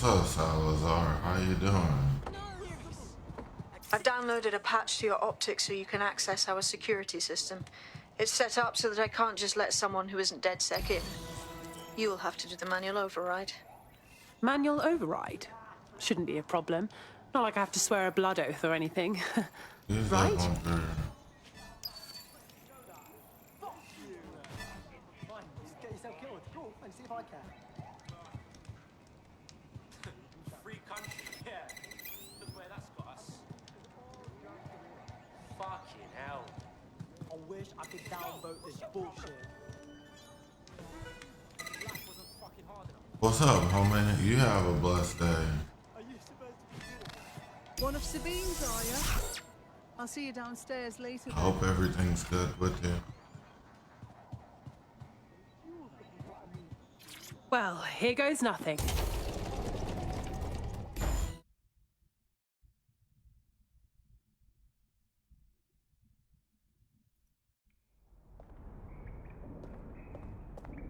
up, Salazar? How you doing? I've downloaded a patch to your optics so you can access our security system. It's set up so that I can't just let someone who isn't DedSec in. You will have to do the manual override. Manual override? Shouldn't be a problem. Not like I have to swear a blood oath or anything. He's Right? like on there. Get yourself killed. Cool. And see if I can. Free country, yeah. Look where that's got us. Fucking hell. I wish I could downvote this bullshit. What's up, homie? You have a blessed day. One of Sabine's, are you? I'll see you downstairs later. I hope everything's good with you. Well, here goes nothing.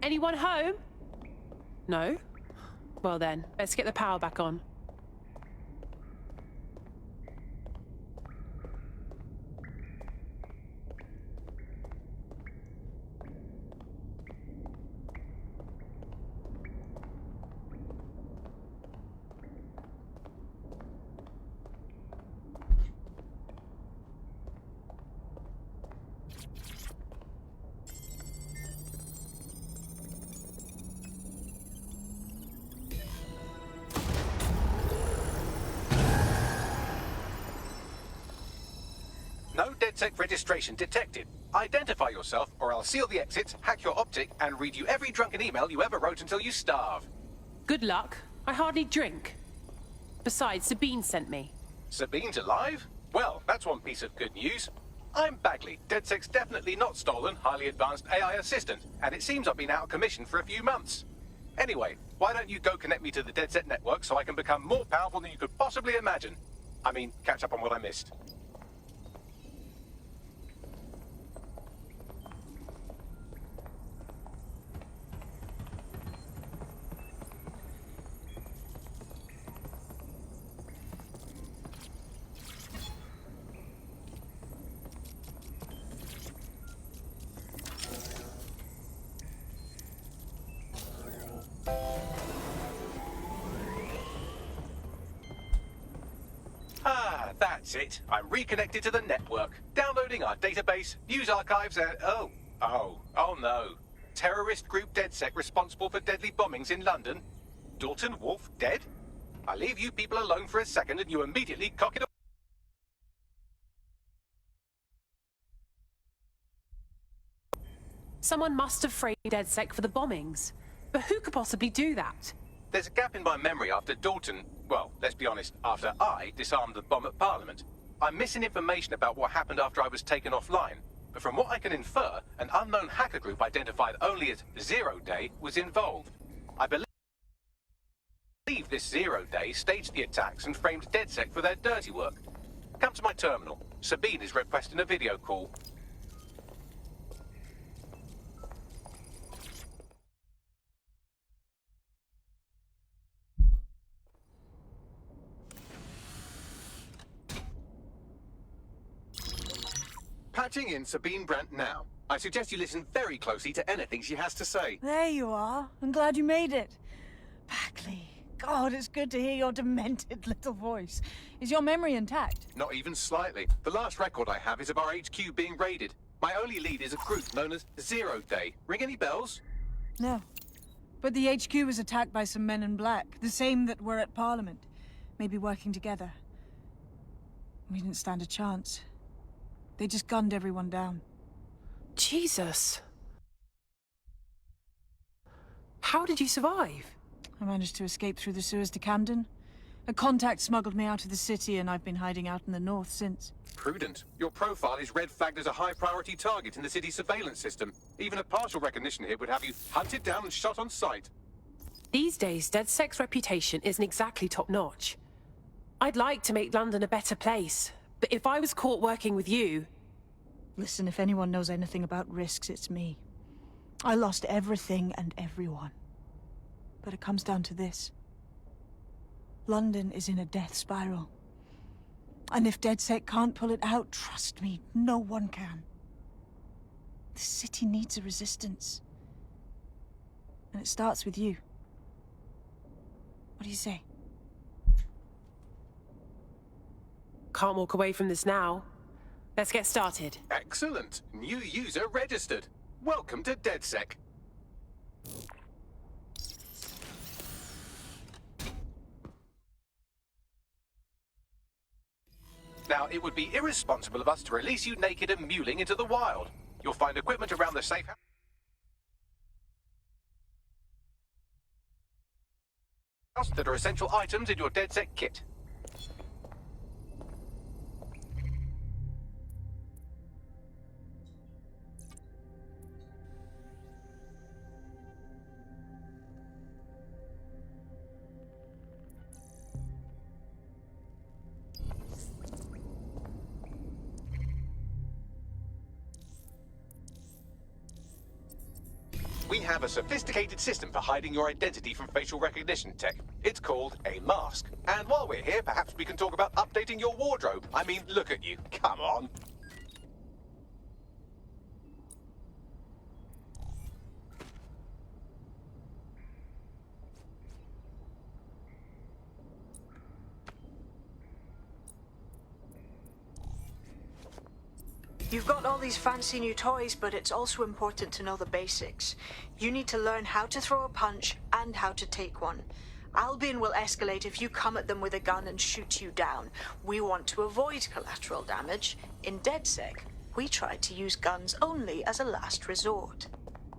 Anyone home? No? Well then, let's get the power back on. No DedSec registration detected. Identify yourself, or I'll seal the exits, hack your optic, and read you every drunken email you ever wrote until you starve. Good luck. I hardly drink. Besides, Sabine sent me. Sabine's alive? Well, that's one piece of good news. I'm Bagley, DedSec's definitely not stolen, highly advanced AI assistant, and it seems I've been out of commission for a few months. Anyway, why don't you go connect me to the DedSec network so I can become more powerful than you could possibly imagine? I mean, catch up on what I missed. Ah, that's it. I'm reconnected to the network. Downloading our database, news archives, and... Oh no. Terrorist group DedSec responsible for deadly bombings in London. Dalton Wolf dead? I leave you people alone for a second and you immediately cock it up. Someone must have framed DedSec for the bombings. But who could possibly do that? There's a gap in my memory after Dalton, well, let's be honest, after I disarmed the bomb at Parliament. I'm missing information about what happened after I was taken offline, but from what I can infer, an unknown hacker group identified only as Zero Day was involved. I believe this Zero Day staged the attacks and framed DedSec for their dirty work. Come to my terminal. Sabine is requesting a video call. Patching in Sabine Brandt now. I suggest you listen very closely to anything she has to say. There you are. I'm glad you made it. Bagley. God, it's good to hear your demented little voice. Is your memory intact? Not even slightly. The last record I have is of our HQ being raided. My only lead is a group known as Zero Day. Ring any bells? No. But the HQ was attacked by some men in black, the same that were at Parliament. Maybe working together. We didn't stand a chance. They just gunned everyone down. Jesus. How did you survive? I managed to escape through the sewers to Camden. A contact smuggled me out of the city, and I've been hiding out in the north since. Prudent. Your profile is red flagged as a high-priority target in the city's surveillance system. Even a partial recognition here would have you hunted down and shot on sight. These days, DedSec's reputation isn't exactly top-notch. I'd like to make London a better place, but if I was caught working with you... Listen, if anyone knows anything about risks, it's me. I lost everything and everyone. But it comes down to this. London is in a death spiral. And if DedSec can't pull it out, trust me, no one can. The city needs a resistance. And it starts with you. What do you say? Can't walk away from this now. Let's get started. Excellent. New user registered. Welcome to DedSec. Now, it would be irresponsible of us to release you naked and mewling into the wild. You'll find equipment around the safe house that are essential items in your DedSec kit. We have a sophisticated system for hiding your identity from facial recognition tech. It's called a mask. And while we're here, perhaps we can talk about updating your wardrobe. I mean, look at you. Come on. You've got all these fancy new toys, but it's also important to know the basics. You need to learn how to throw a punch and how to take one. Albion will escalate if you come at them with a gun and shoot you down. We want to avoid collateral damage. In DedSec, we try to use guns only as a last resort.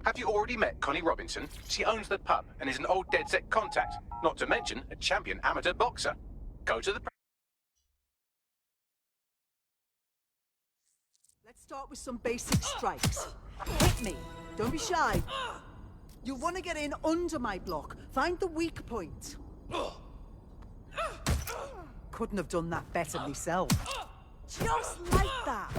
Have you already met Connie Robinson? She owns the pub and is an old DedSec contact, not to mention a champion amateur boxer. Go to the... Let's start with some basic strikes. Hit me. Don't be shy. You want to get in under my block. Find the weak point. Couldn't have done that better myself. Just like that.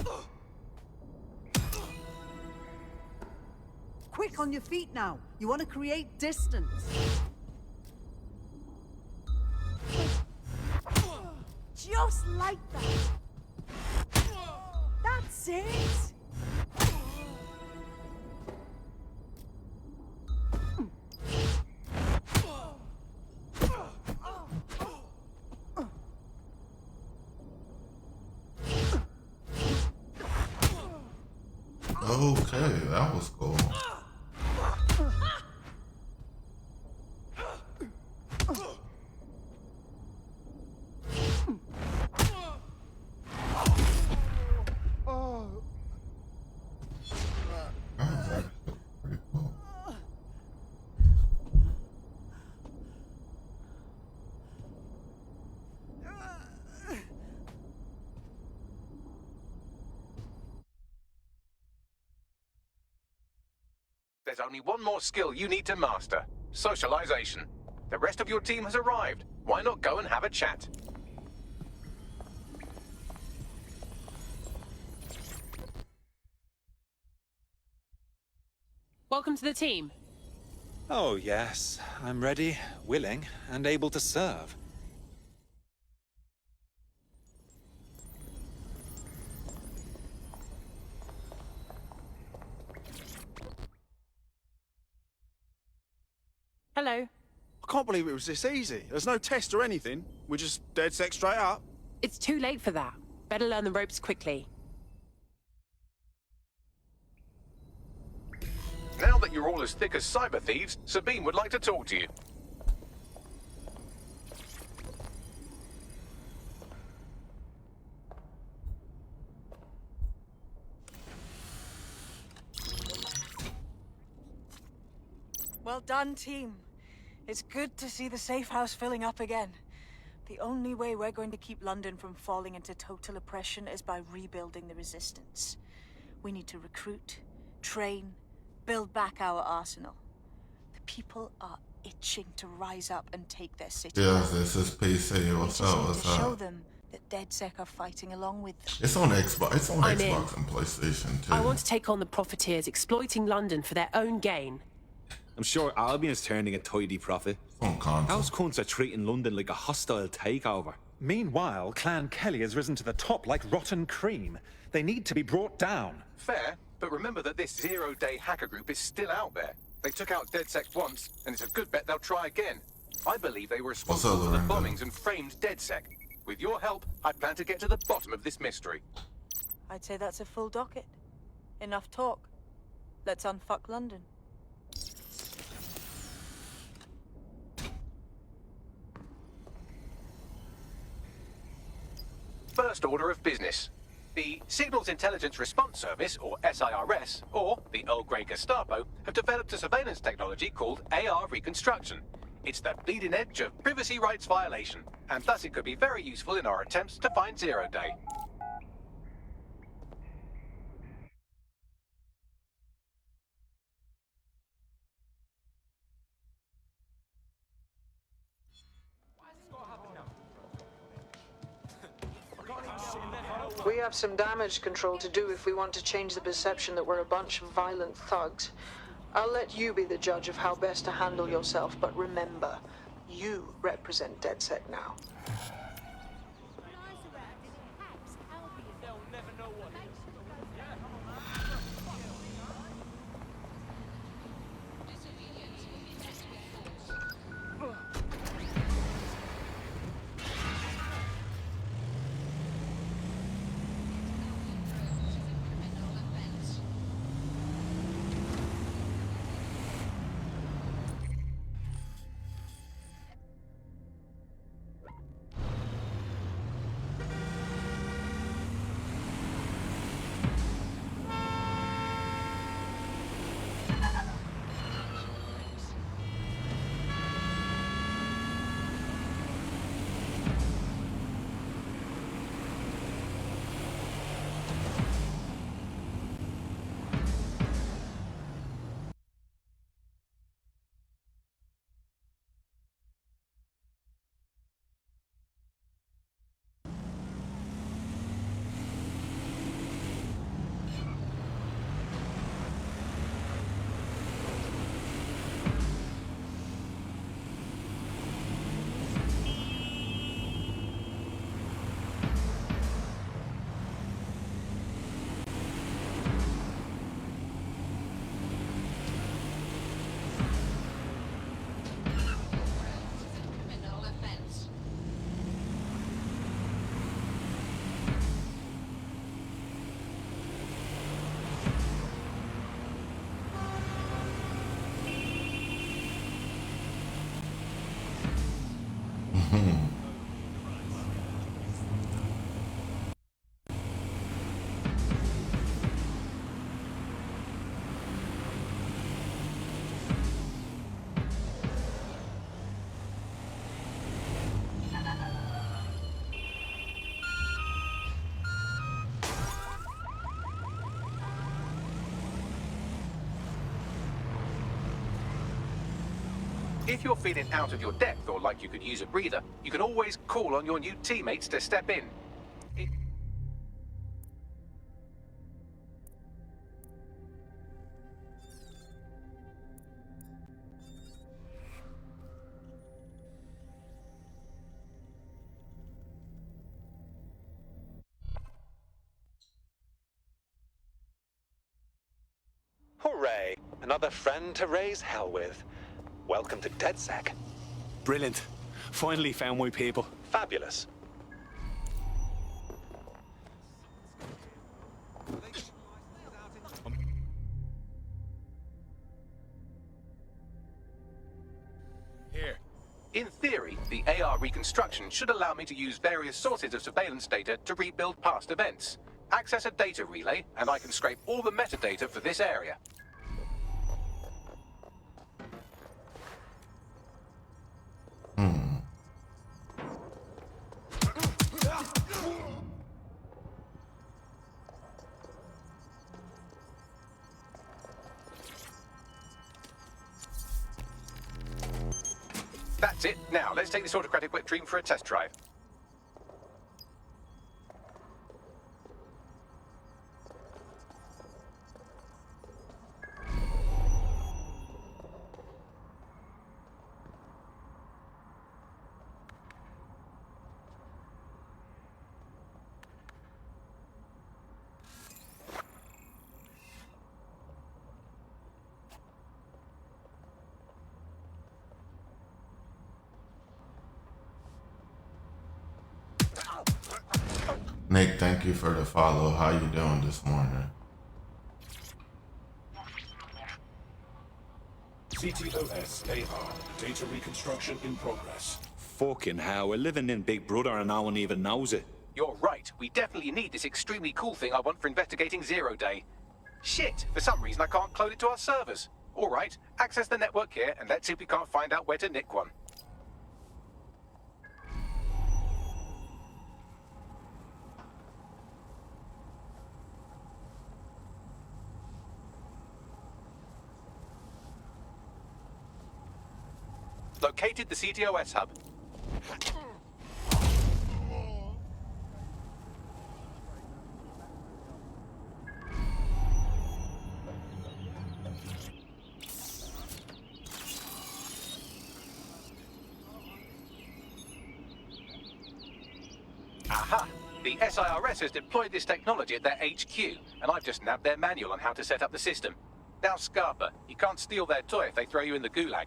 Quick on your feet now. You want to create distance. Just like that. That's it! Okay, that was cool. There's only one more skill you need to master. Socialization. The rest of your team has arrived. Why not go and have a chat? Welcome to the team. Oh, yes. I'm ready, willing, and able to serve. Hello. I can't believe it was this easy. There's no test or anything. We're just DedSec straight up. It's too late for that. Better learn the ropes quickly. Now that you're all as thick as cyber thieves, Sabine would like to talk to you. Well done, team. It's good to see the safe house filling up again. The only way we're going to keep London from falling into total oppression is by rebuilding the resistance. We need to recruit, train, build back our arsenal. The people are itching to rise up and take their city. Yes, this is PC. What's We just up? need What's to show up? them that DedSec are fighting along with them. It's on Xbox. It's on I'm in. Xbox and PlayStation too. I want to take on the profiteers exploiting London for their own gain. I'm sure Albion is turning a tidy profit. House cunts are treating London like a hostile takeover. Meanwhile, Clan Kelly has risen to the top like rotten cream. They need to be brought down. Fair, but remember that this zero-day hacker group is still out there. They took out DedSec once, and it's a good bet they'll try again. I believe they were responsible for the bombings and framed DedSec. With your help, I plan to get to the bottom of this mystery. I'd say that's a full docket. Enough talk. Let's unfuck London. First order of business. The Signals Intelligence Response Service, or SIRS, or the Earl Grey Gestapo, have developed a surveillance technology called AR Reconstruction. It's the bleeding edge of privacy rights violation, and thus it could be very useful in our attempts to find Zero Day. We have some damage control to do if we want to change the perception that we're a bunch of violent thugs. I'll let you be the judge of how best to handle yourself, but remember, you represent DedSec now. If you're feeling out of your depth or like you could use a breather, you can always call on your new teammates to step in. Hooray! Another friend to raise hell with. Welcome to DedSec. Brilliant. Finally found my people. Fabulous. Here. In theory, the AR reconstruction should allow me to use various sources of surveillance data to rebuild past events. Access a data relay, and I can scrape all the metadata for this area. That's it. Now, let's take this autocratic wet dream for a test drive. Nick, thank you for the follow. How you doing this morning? CTOS-AR. Data reconstruction in progress. Fucking hell, we're living in Big Brother and no one even knows it. You're right. We definitely need this extremely cool thing I want for investigating Zero Day. Shit, for some reason I can't clone it to our servers. All right, access the network here and let's see if we can't find out where to nick one. Located the CTOS hub. Aha! The SIRS has deployed this technology at their HQ, and I've just nabbed their manual on how to set up the system. Now, Scarpa, you can't steal their toy if they throw you in the gulag.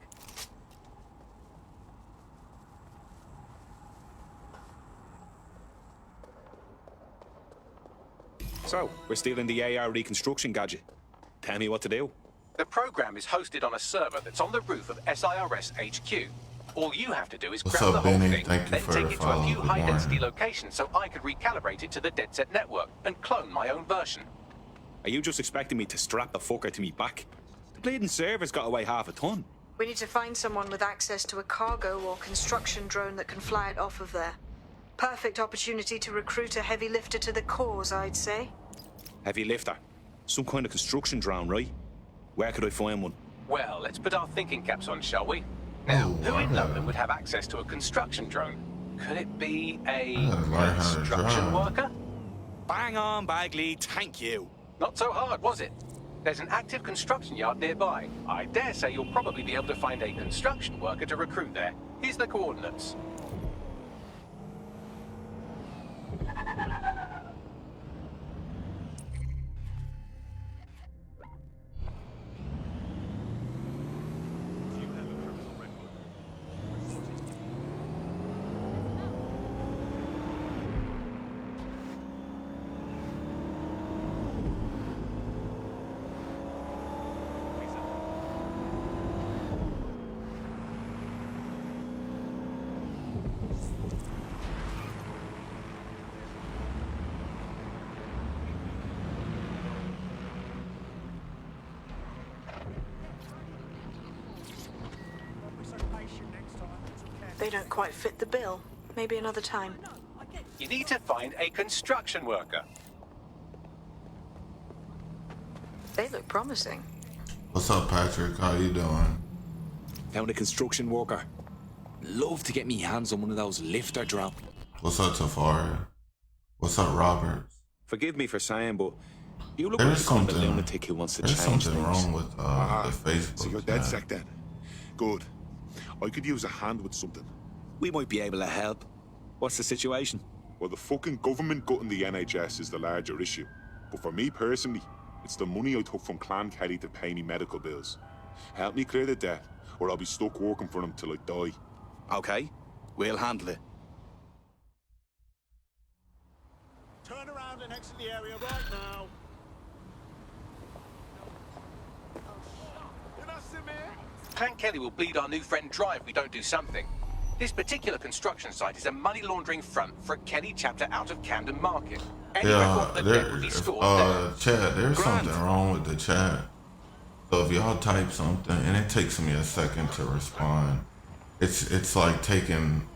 So, we're stealing the AR reconstruction gadget. Tell me what to do. The program is hosted on a server that's on the roof of SIRS HQ. All you have to do is grab the whole thing, then take it to a few high-density locations so I could recalibrate it to the DedSec network and clone my own version. Are you just expecting me to strap the fucker to me back? The bleeding server's got away half a ton. We need to find someone with access to a cargo or construction drone that can fly it off of there. Perfect opportunity to recruit a heavy lifter to the cause, I'd say. Heavy lifter? Some kind of construction drone, right? Where could I find one? Well, let's put our thinking caps on, shall we? Now, who in London would have access to a construction drone? Could it be a construction worker? Bang on, Bagley, thank you. Not so hard, was it? There's an active construction yard nearby. I dare say you'll probably be able to find a construction worker to recruit there. Here's the coordinates. They don't quite fit the bill. Maybe another time. You need to find a construction worker. They look promising. What's up, Patrick? How you doing? Found a construction worker. Love to get me hands on one of those lifter drones. What's up, Tafari? What's up, Robert? Forgive me for saying, but you look There's like the kind of lunatic who wants to change things. There's something wrong with the Facebook. So you're DedSec then? Good. I could use a hand with something. We might be able to help. What's the situation? Well, the fucking government gutting the NHS is the larger issue. But for me personally, it's the money I took from Clan Kelly to pay me medical bills. Help me clear the debt, or I'll be stuck working for them till I die. Okay, we'll handle it. Turn around and exit the area right now. Clan Kelly will bleed our new friend dry if we don't do something. This particular construction site is a money laundering front for a Kelly chapter out of Camden Market. Any record of the debt would be stored there. Chat, there's something wrong with the chat. So if y'all type something, and it takes me a second to respond, it's like taking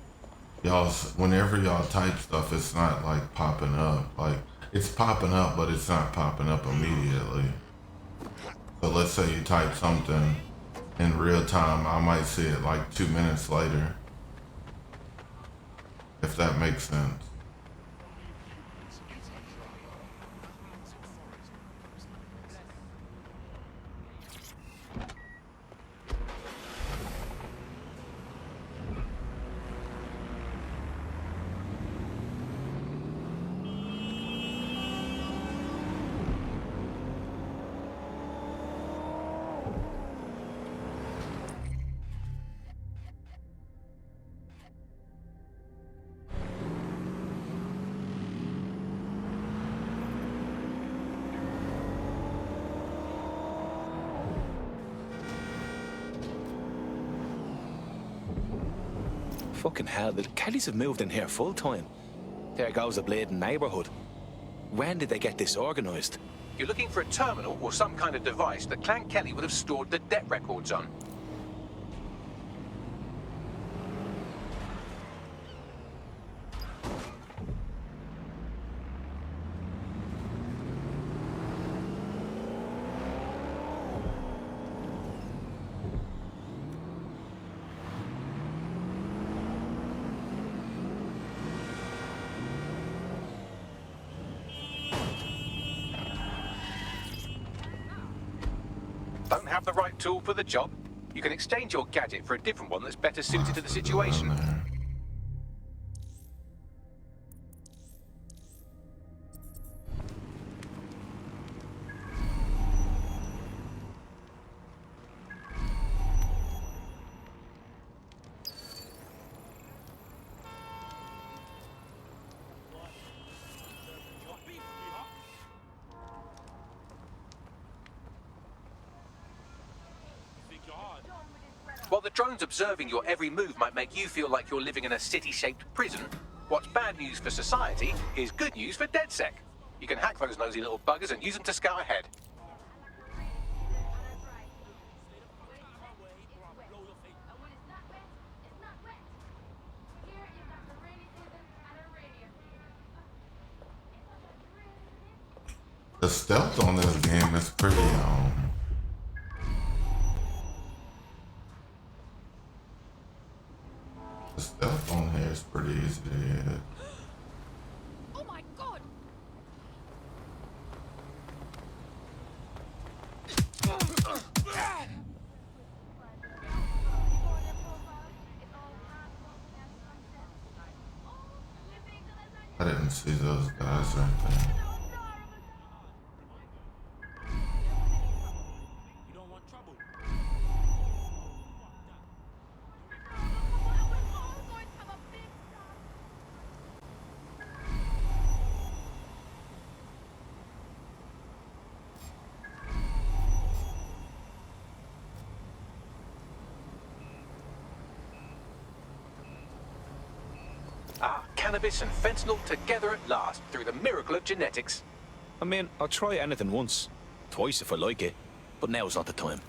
y'all, whenever y'all type stuff, it's not like popping up. Like, it's popping up, but it's not popping up immediately. So let's say you type something in real time, I might see it like 2 minutes later. If that makes sense. Fucking hell, the Kellys have moved in here full time. There goes a bleeding neighbourhood. When did they get this organised? You're looking for a terminal or some kind of device that Clan Kelly would have stored the debt records on. Don't have the right tool for the job? You can exchange your gadget for a different one that's better suited to the situation. While the drones observing your every move might make you feel like you're living in a city-shaped prison, what's bad news for society is good news for DedSec. You can hack those nosy little buggers and use them to scout ahead. The stealth on this game is pretty the stealth on here is pretty easy to hit. Oh my god! I didn't see those guys right there. Cannabis and fentanyl together at last through the miracle of genetics. I mean, I'll try anything once. Twice if I like it. But now's not the time.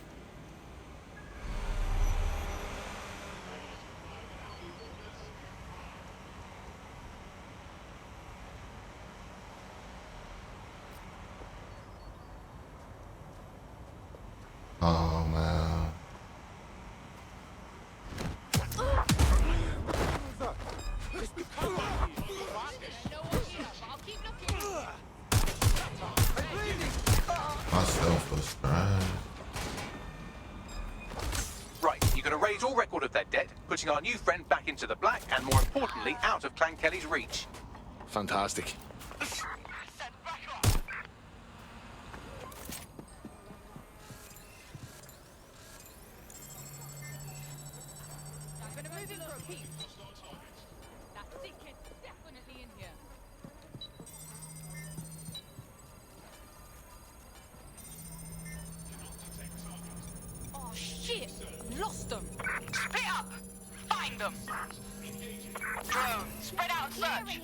Oh man. Myself was trash. Right, you're going to raise all record of their debt, putting our new friend back into the black and, more importantly, out of Clan Kelly's reach. Fantastic. Shit! Lost them! Split up! Find them! Drone, spread out and search!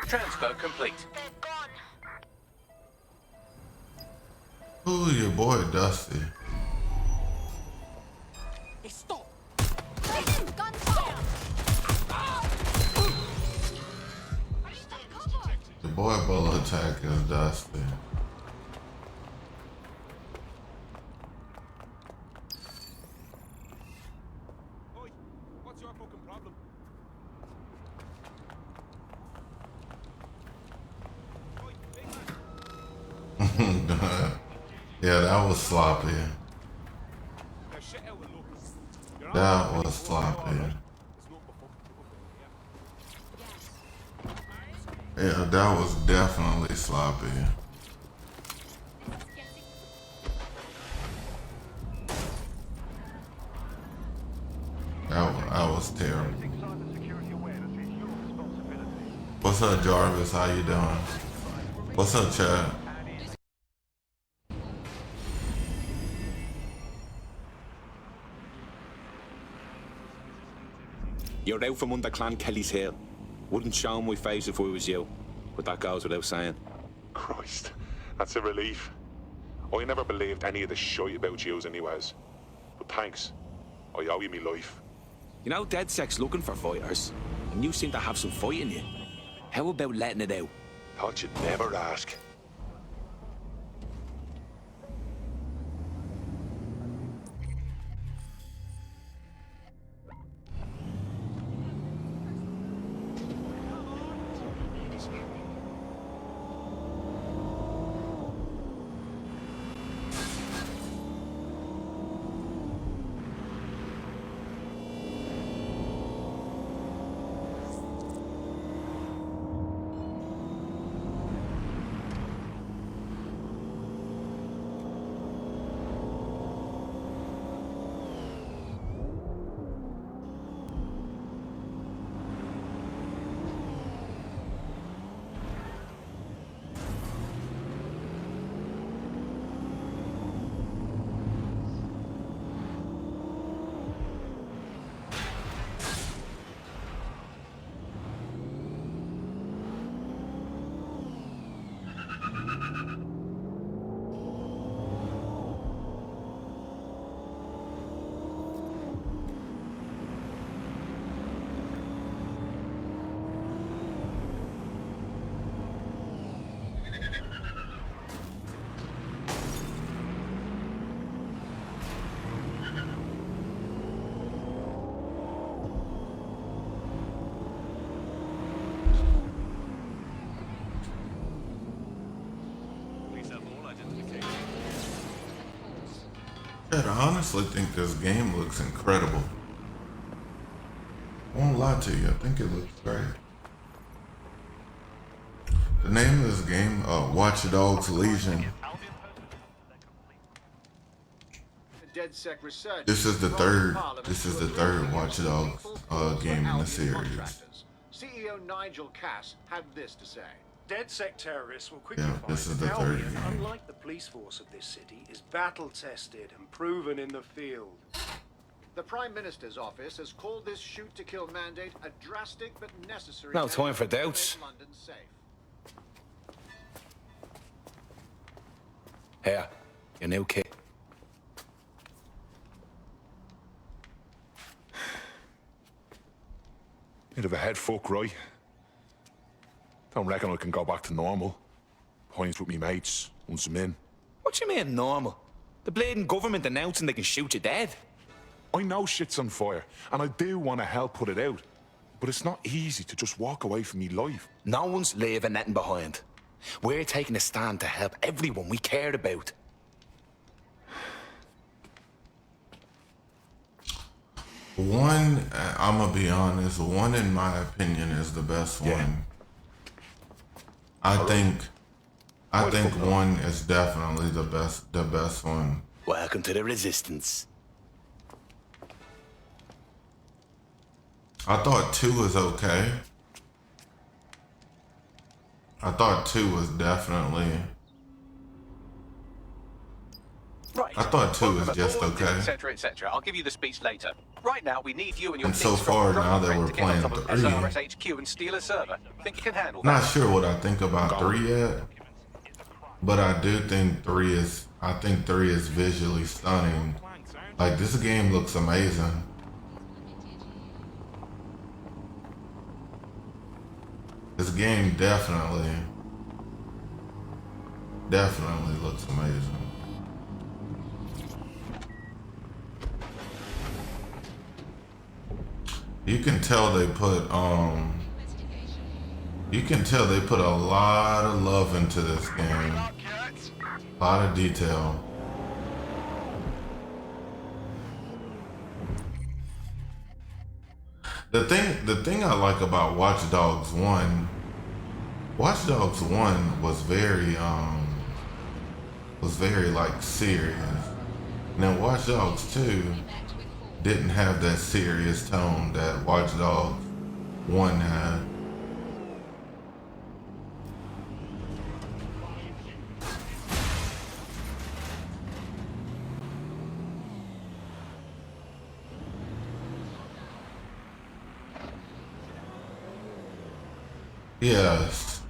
Transfer complete. Ooh, your boy Dusty. Hey, stop! The boy bullet attack is Dusty. Yeah, that was sloppy. That was sloppy. Yeah, that was definitely sloppy. That was terrible. What's up, Jarvis? How you doing? What's up, Chad? You're out from under Clan Kelly's heel. Wouldn't show my face if I was you, but that goes without saying. Christ, that's a relief. I never believed any of the shite about yous anyways. But thanks. I owe you me life. You know, DedSec's looking for fighters, and you seem to have some fight in you. How about letting it out? Thought you'd never ask. I honestly think this game looks incredible. Won't lie to you, I think it looks great. The name of this game, Watch Dogs Legion. This is the third Watch Dogs game in the series. CEO Nigel Cass had this to say. DedSec terrorists will quickly Yeah, find this is that the third Albion, game. unlike the police force of this city, is battle-tested and proven in the field. The Prime Minister's office has called this shoot-to-kill mandate a drastic but necessary... No time for measure to doubts. make London safe. Here, your new kit. Bit of a head fuck, right? Don't reckon I can go back to normal. Points with me mates, once I'm in. What you mean, normal? The bleeding government announcing they can shoot you dead. I know shit's on fire, and I do want to help put it out. But it's not easy to just walk away from me life. No one's leaving nothing behind. We're taking a stand to help everyone we cared about. One, I'm gonna be honest, one in my opinion is the best one. I think one is definitely the best one. Welcome to the Resistance. I thought 2 was okay. I thought 2 was definitely... Right. I thought 2 was Welcome just aboard, okay. etc., etc. I'll give you the speech later. Right now, we need you and your And so next far, drone now that friend we're to get on top of playing 3. SRS HQ and steal a server. Think you can handle that? Not sure what I think about 3 yet, but I do think 3 is... I think 3 is visually stunning. Like, this game looks amazing. This game definitely looks amazing. You can tell they put a lot of love into this game. A lot of detail. The thing I like about Watch Dogs 1 was very like serious. Now Watch Dogs 2 didn't have that serious tone that Watch Dogs 1 had. Yes.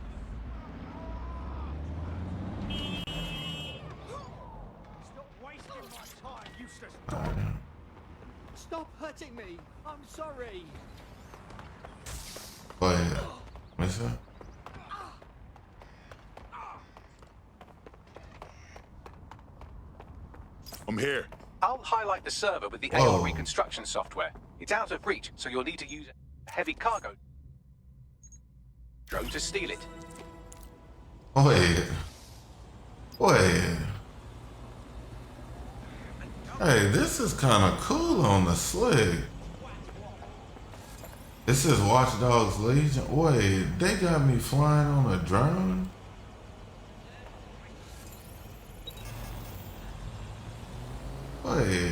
Stop wasting my time, useless Alright. Stop hurting me. I'm sorry. Go ahead. Mister? I'm here. I'll highlight the server with the Whoa. AR reconstruction software. It's out of reach, so you'll need to use a heavy cargo drone to steal it. Wait. Wait. Hey, this is kind of cool on the slick. This is Watch Dogs Legion. Wait, they got me flying on a drone? Wait.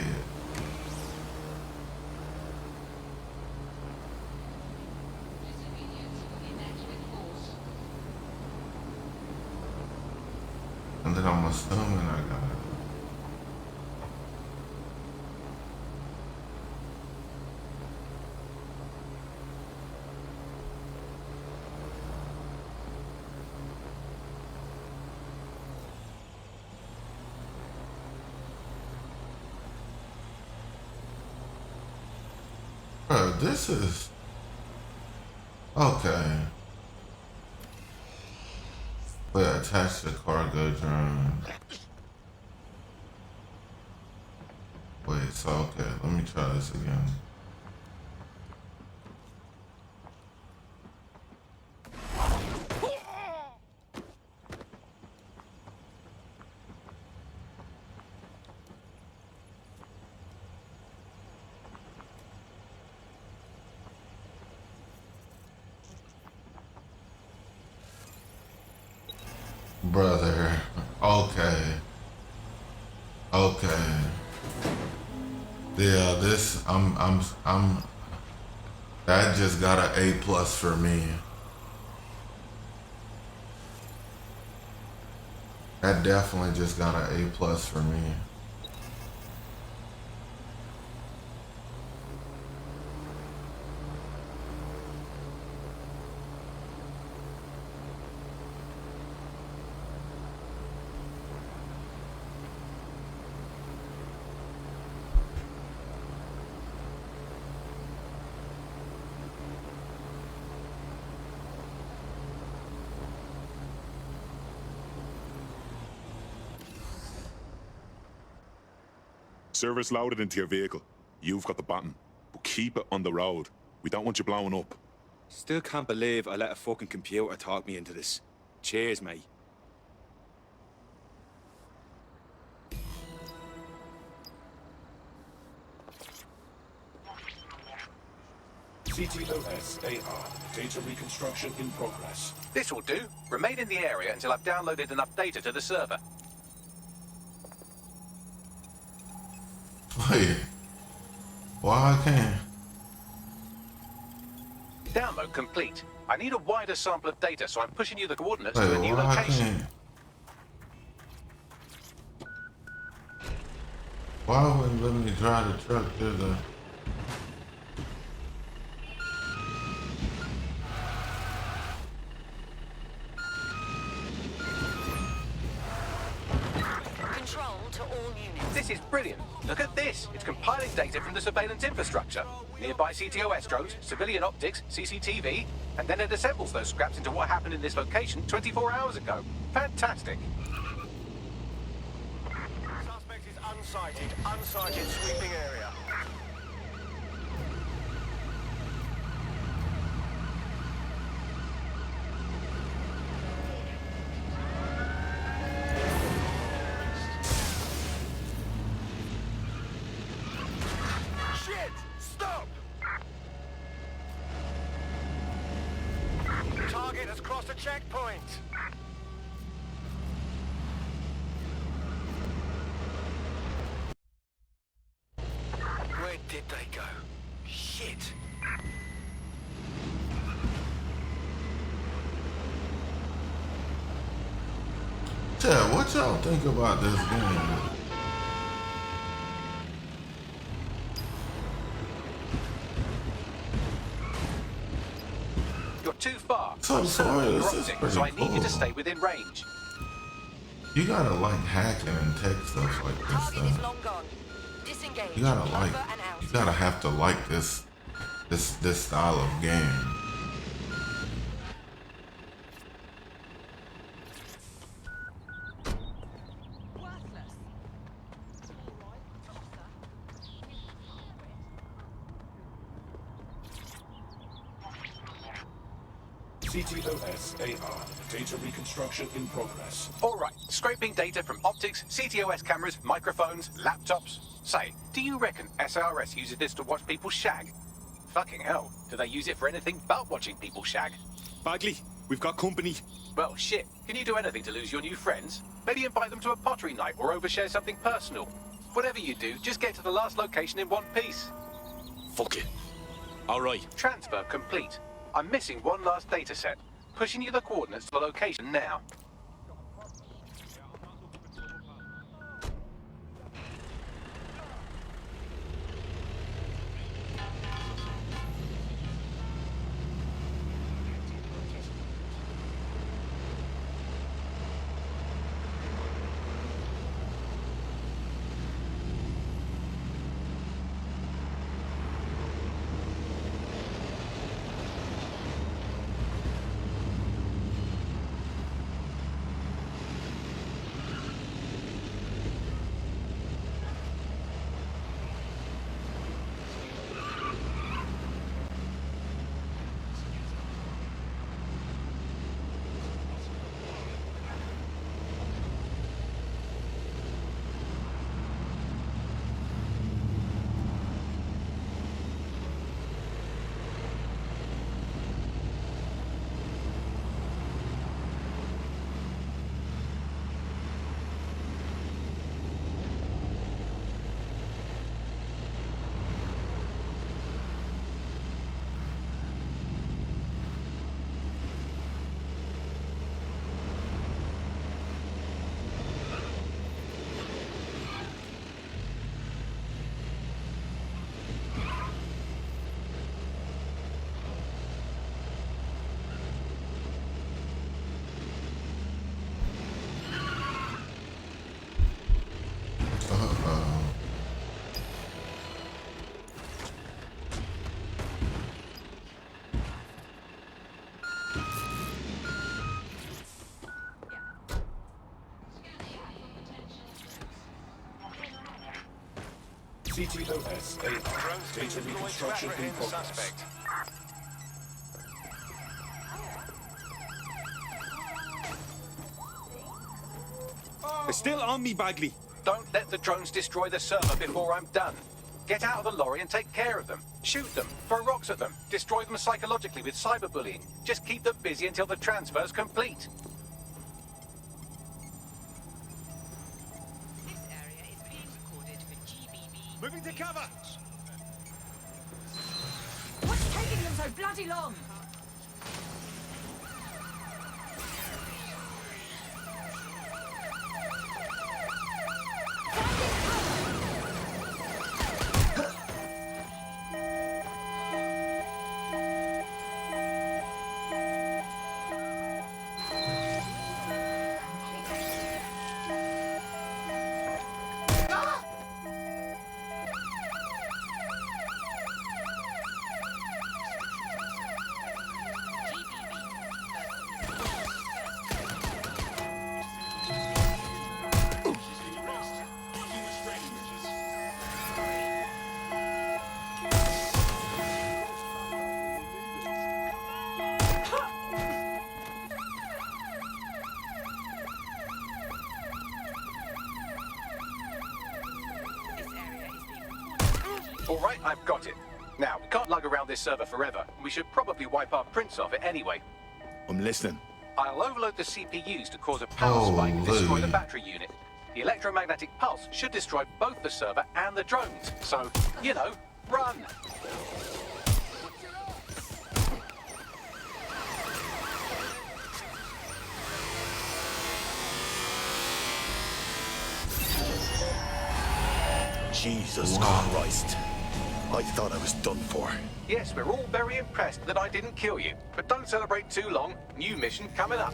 And then I'm assuming I got it. Bro, this is okay. We attach the cargo drone. Wait, so okay, let me try this again. Brother, okay. Okay. Yeah, this I'm that just got an A+ for me. That definitely just got an A+ for me. Service loaded into your vehicle. You've got the button. But keep it on the road. We don't want you blowing up. Still can't believe I let a fucking computer talk me into this. Cheers, mate. CTOS-AR. Data reconstruction in progress. This will do. Remain in the area until I've downloaded enough data to the server. Wait. Why I can't? Download complete. I need a wider sample of data, so I'm pushing you the coordinates Wait, to a new why I location. can't? Why wouldn't let me drive the truck to the Control to all units. This is brilliant. Look at this. It's compiling data from the surveillance infrastructure. Nearby CTOS drones, civilian optics, CCTV, and then it assembles those scraps into what happened in this location 24 hours ago. Fantastic. Suspect is unsighted. Unsighted sweeping area. Shit! Stop! Target has crossed a checkpoint. Where did they go? Shit! Chad, what y'all think about this game? You're too far. So Oh, sorry, this is Corrupting, pretty so I need you cool. to stay within range. You gotta like hacking and tech stuff like this stuff. You gotta like, you gotta have to like this style of game. CTOS AR. Data reconstruction in progress. All right, scraping data from optics, CTOS cameras, microphones, laptops. Say, do you reckon SRS uses this to watch people shag? Fucking hell, do they use it for anything but watching people shag? Bagley, we've got company. Well, shit, can you do anything to lose your new friends? Maybe invite them to a pottery night or overshare something personal. Whatever you do, just get to the last location in one piece. Fuck it. All right. Transfer complete. I'm missing one last data set. Pushing you the coordinates to the location now. CTOS AR. Data reconstruction in progress. They're still on me, Bagley. Don't let the drones destroy the server before I'm done. Get out of the lorry and take care of them. Shoot them, throw rocks at them, destroy them psychologically with cyberbullying. Just keep them busy until the transfer's complete. Moving to cover. What's taking them so bloody long? All right, I've got it. Now, we can't lug around this server forever. We should probably wipe our prints off it anyway. I'm listening. I'll overload the CPUs to cause a power spike and destroy the battery unit. The electromagnetic pulse should destroy both the server and the drones. So, you know, run! Jesus Christ. I thought I was done for. Yes, we're all very impressed that I didn't kill you. But don't celebrate too long. New mission coming up.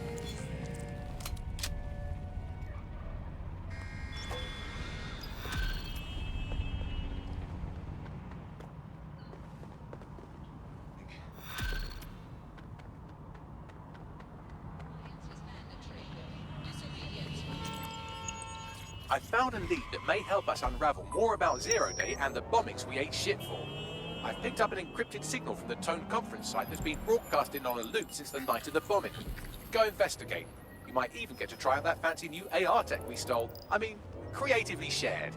I found a lead that may help us unravel more about Zero Day and the bombings we ate shit for. I've picked up an encrypted signal from the Tone conference site that's been broadcasting on a loop since the night of the bombing. Go investigate. You might even get to try out that fancy new AR tech we stole. I mean, creatively shared.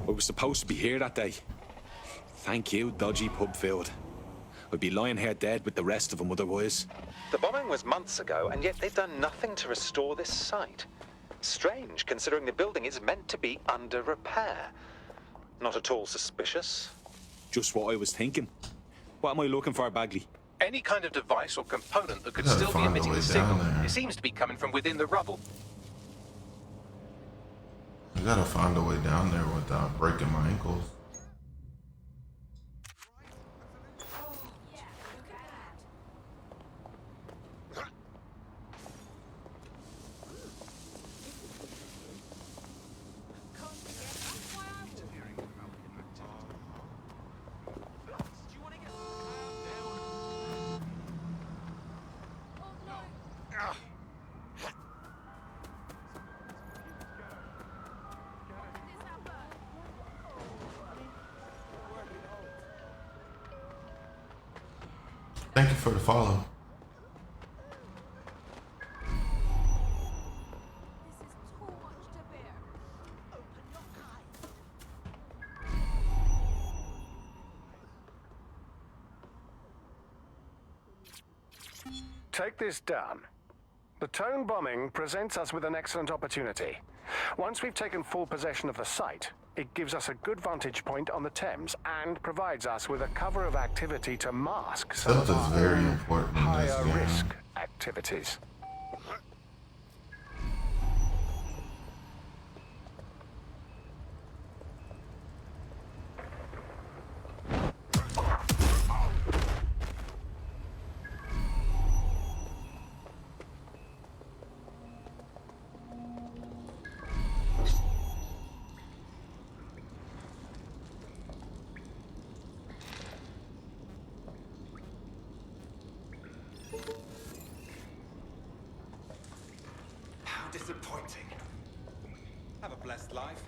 I was supposed to be here that day. Thank you, dodgy pub field. I'd be lying here dead with the rest of them otherwise. The bombing was months ago, and yet they've done nothing to restore this site. Strange, considering the building is meant to be under repair. Not at all suspicious. Just what I was thinking. What am I looking for, Bagley? Any kind of device or component that could Gotta still be find a emitting way the down signal. there. It seems to be coming from within the rubble. I gotta find a way down there without breaking my ankles. Thank you for the follow. Take this down. The Tone bombing presents us with an excellent opportunity. Once we've taken full possession of the site, it gives us a good vantage point on the Thames and provides us with a cover of activity to mask some of Stealth is our very own important in this higher game. risk activities. How disappointing. Have a blessed life.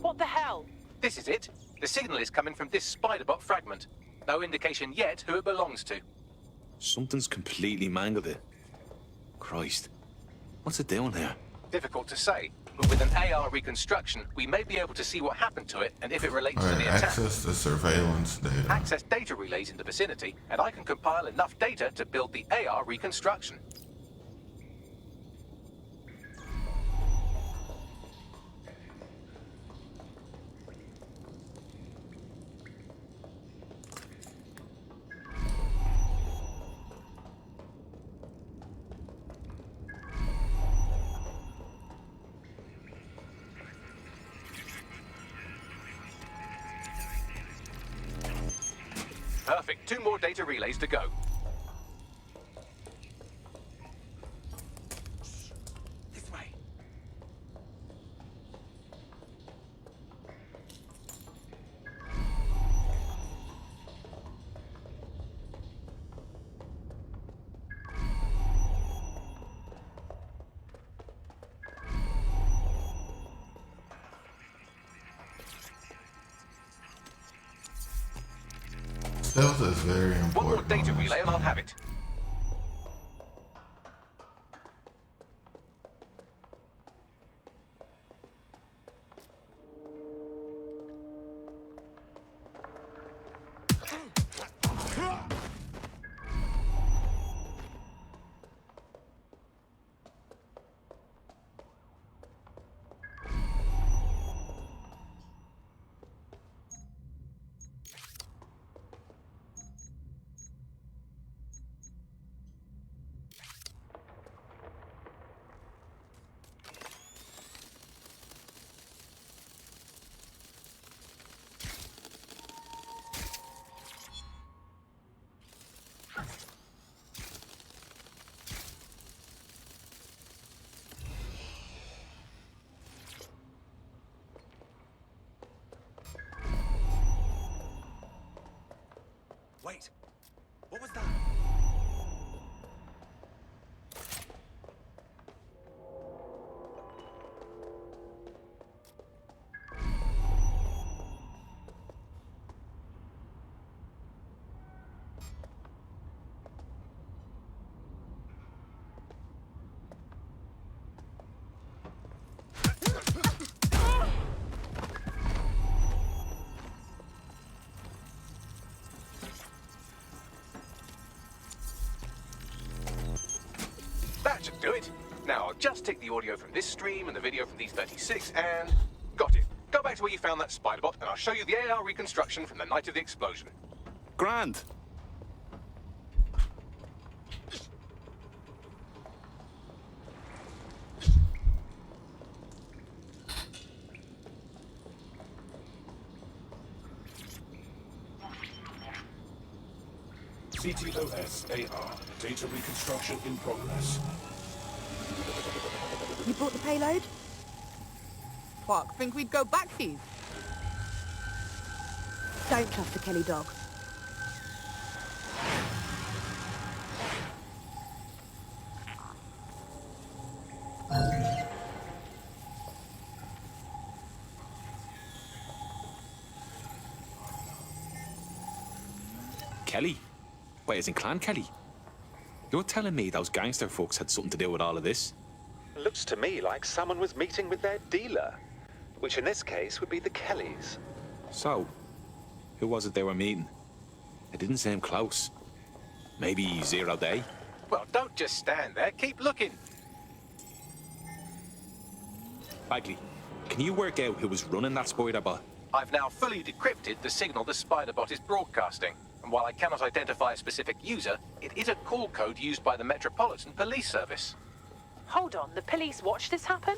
What the hell? This is it. The signal is coming from this Spiderbot fragment. No indication yet who it belongs to. Something's completely mangled it. Christ. What's it doing here? Difficult to say, but with an AR reconstruction, we may be able to see what happened to it and if it relates to Alright, the attack. access the surveillance data. Access data relays in the vicinity, and I can compile enough data to build the AR reconstruction. 2 more data relays to go. This way. Stealth is very 1 more important. data relay and I'll have it. Wait. What was that? That should do it. Now, I'll just take the audio from this stream and the video from these 36 and... Got it. Go back to where you found that spider bot and I'll show you the AR reconstruction from the night of the explosion. Grand. CTOS AR. Data reconstruction in progress. You brought the payload? Fuck, think we'd go back here? Don't trust the Kelly dog. Kelly? Wait, as in Clan Kelly? You're telling me those gangster folks had something to do with all of this? Looks to me like someone was meeting with their dealer, which in this case would be the Kellys. So, who was it they were meeting? It didn't seem close. Maybe Zero Day? Well, don't just stand there. Keep looking. Bagley, can you work out who was running that spider bot? I've now fully decrypted the signal the Spiderbot is broadcasting. And while I cannot identify a specific user, it is a call code used by the Metropolitan Police Service. Hold on, the police watched this happen?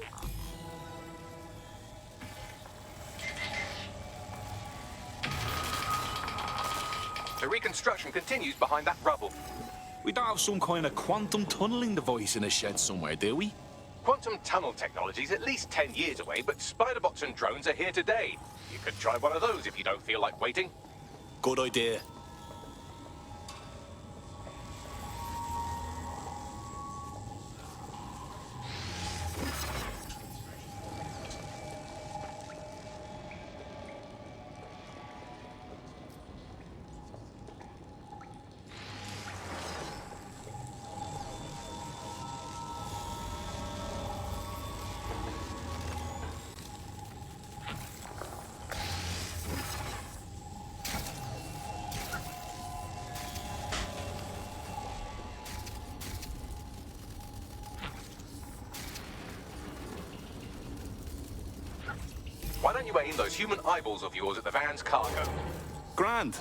The reconstruction continues behind that rubble. We don't have some kind of quantum tunneling device in a shed somewhere, do we? Quantum tunnel technology is at least 10 years away, but Spiderbots and drones are here today. You could try one of those if you don't feel like waiting. Good idea. Why don't you aim those human eyeballs of yours at the van's cargo? Grand.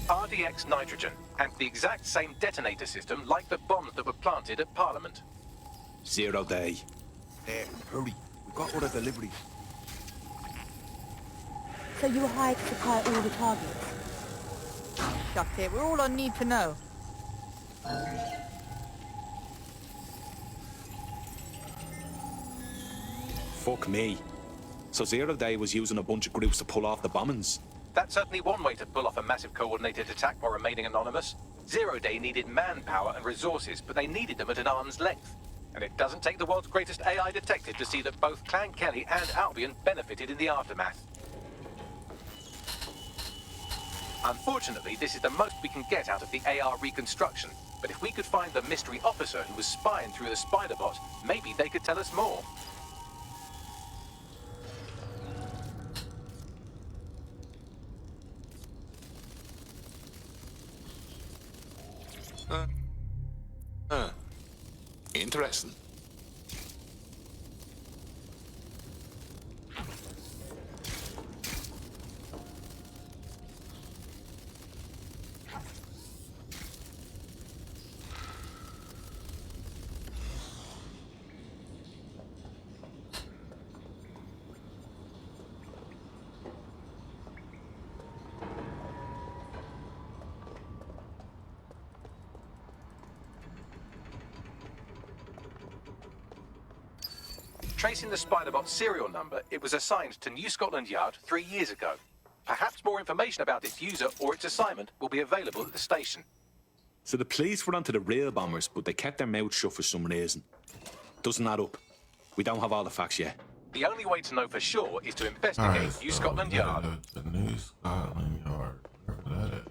RDX nitrogen, and the exact same detonator system like the bombs that were planted at Parliament. 0 Day. There, hurry. We've got other deliveries. So you hired to supply all the targets? Shut it, we're all on need to know. Fuck me. So Zero Day was using a bunch of groups to pull off the bombings? That's certainly one way to pull off a massive coordinated attack while remaining anonymous. Zero Day needed manpower and resources, but they needed them at an arm's length. And it doesn't take the world's greatest AI detective to see that both Clan Kelly and Albion benefited in the aftermath. Unfortunately, this is the most we can get out of the AR reconstruction. But if we could find the mystery officer who was spying through the spider bot, maybe they could tell us more. Interesting. Tracing the Spiderbot serial number, it was assigned to New Scotland Yard 3 years ago. Perhaps more information about its user or its assignment will be available at the station. So the police were onto the real bombers, but they kept their mouths shut for some reason. Doesn't add up. We don't have all the facts yet. The only way to know for sure is to investigate New Scotland Yard. The New Scotland Yard. Wherever that is.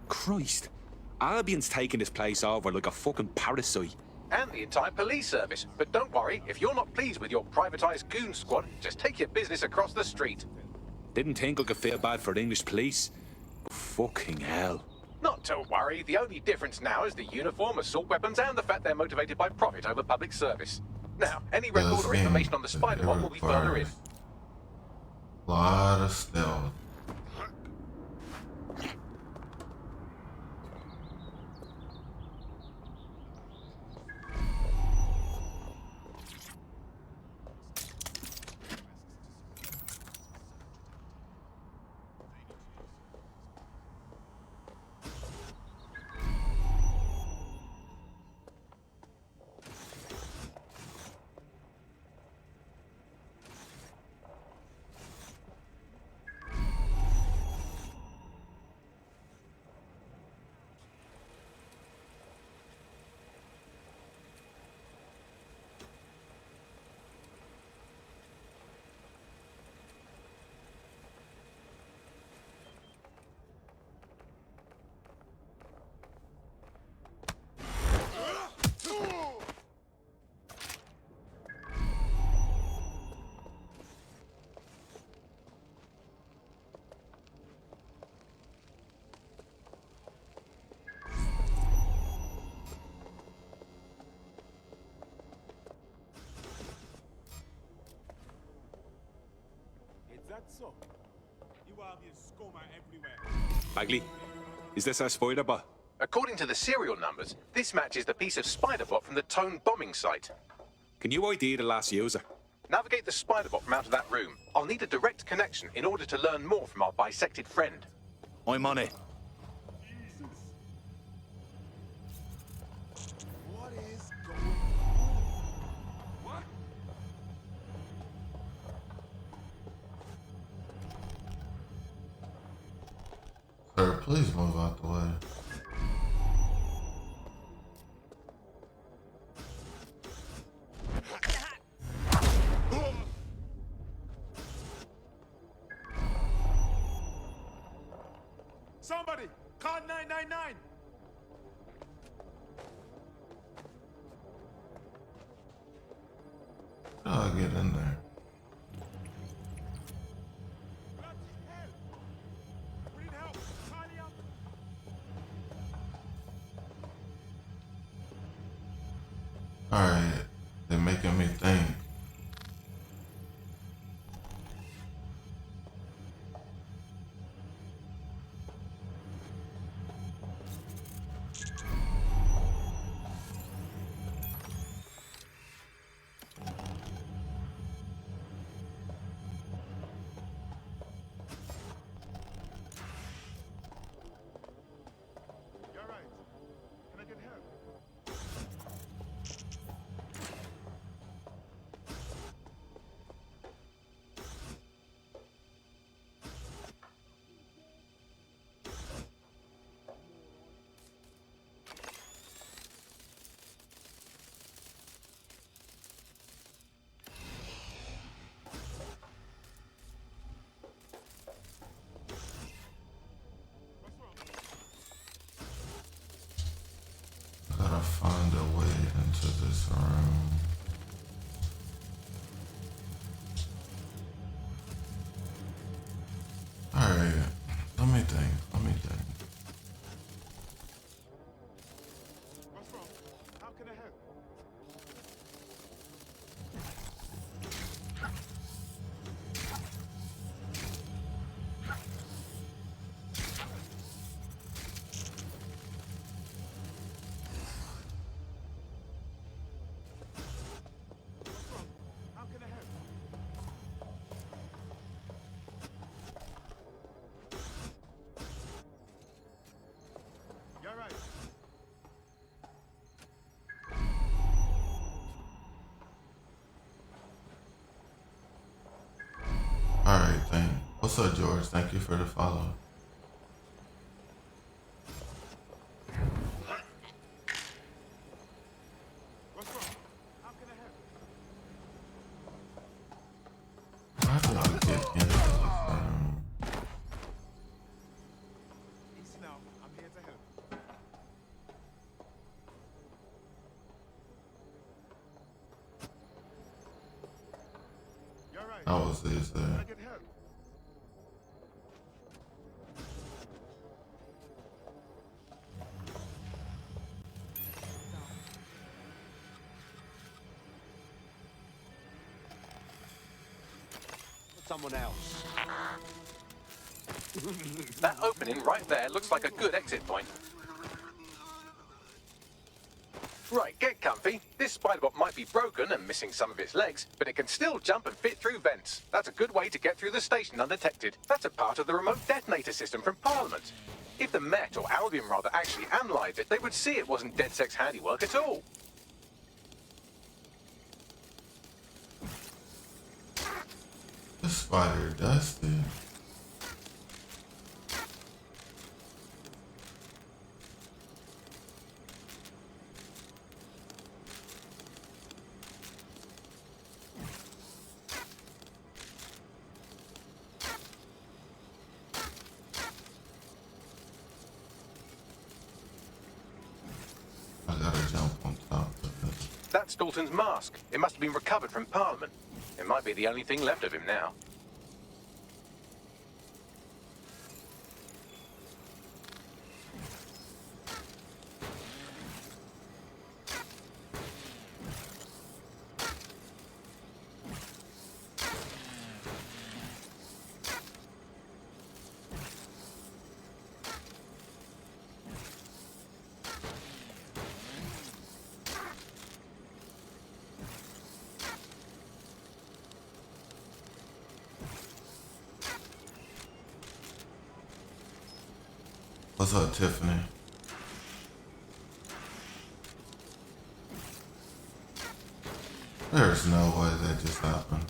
Christ. Albion's taking this place over like a fucking parasite. And the entire police service. But don't worry, if you're not pleased with your privatised goon squad, just take your business across the street. Didn't think I could feel bad for English police. Fucking hell. Not to worry, the only difference now is the uniform, assault weapons, and the fact they're motivated by profit over public service. Now, any record or information on the Spider-Bot will be further in. A lot of stealth. that so? You are the scum everywhere. Bagley, is this our spider bot? According to the serial numbers, this matches the piece of spider bot from the Tone bombing site. Can you ID the last user? Navigate the spider bot from out of that room. I'll need a direct connection in order to learn more from our bisected friend. I'm on it. What is going on? What? Sir, please move out the way. Somebody, call 999. How do I get in there? Alright, they're making me think. You're right. Can I get help? Gotta find a way into this room. Alright, let me think. What's wrong? How can I help? What's wrong? How can I help? You're right. Alright, what's up, George? Thank you for the follow. What's wrong? How can I help? How do I get into this room? Easy now. I'm here to help. You're right. How was this Can I there? get help? Someone else. That opening right there looks like a good exit point. Right, get comfy. This spiderbot might be broken and missing some of its legs, but it can still jump and fit through vents. That's a good way to get through the station undetected. That's a part of the remote detonator system from Parliament. If the Met, or Albion rather, actually analysed it, they would see it wasn't DedSec's handiwork at all. The spider dusted. I gotta jump on top of it. That's Dalton's mask. It must have been recovered from Parliament. It might be the only thing left of him now. What's up, Tiffany? There's no way that just happened.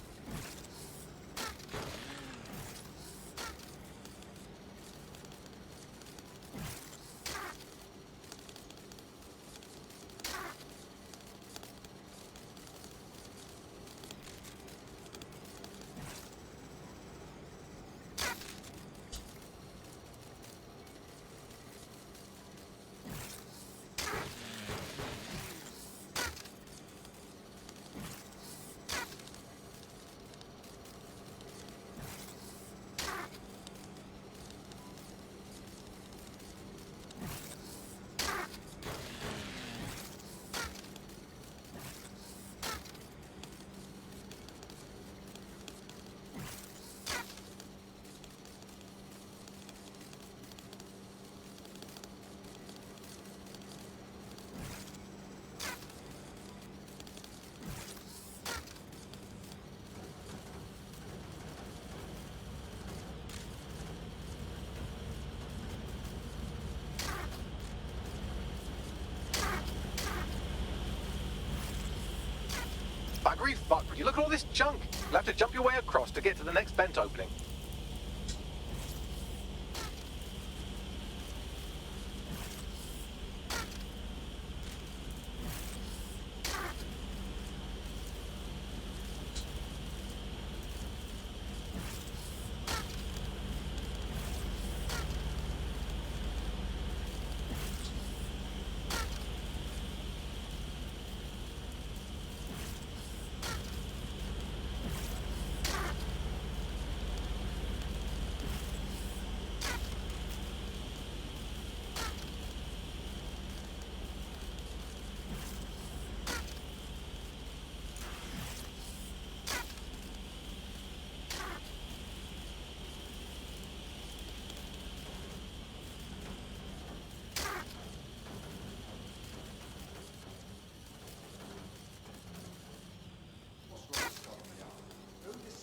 Buggery fuck, would you look at all this junk? You'll have to jump your way across to get to the next vent opening.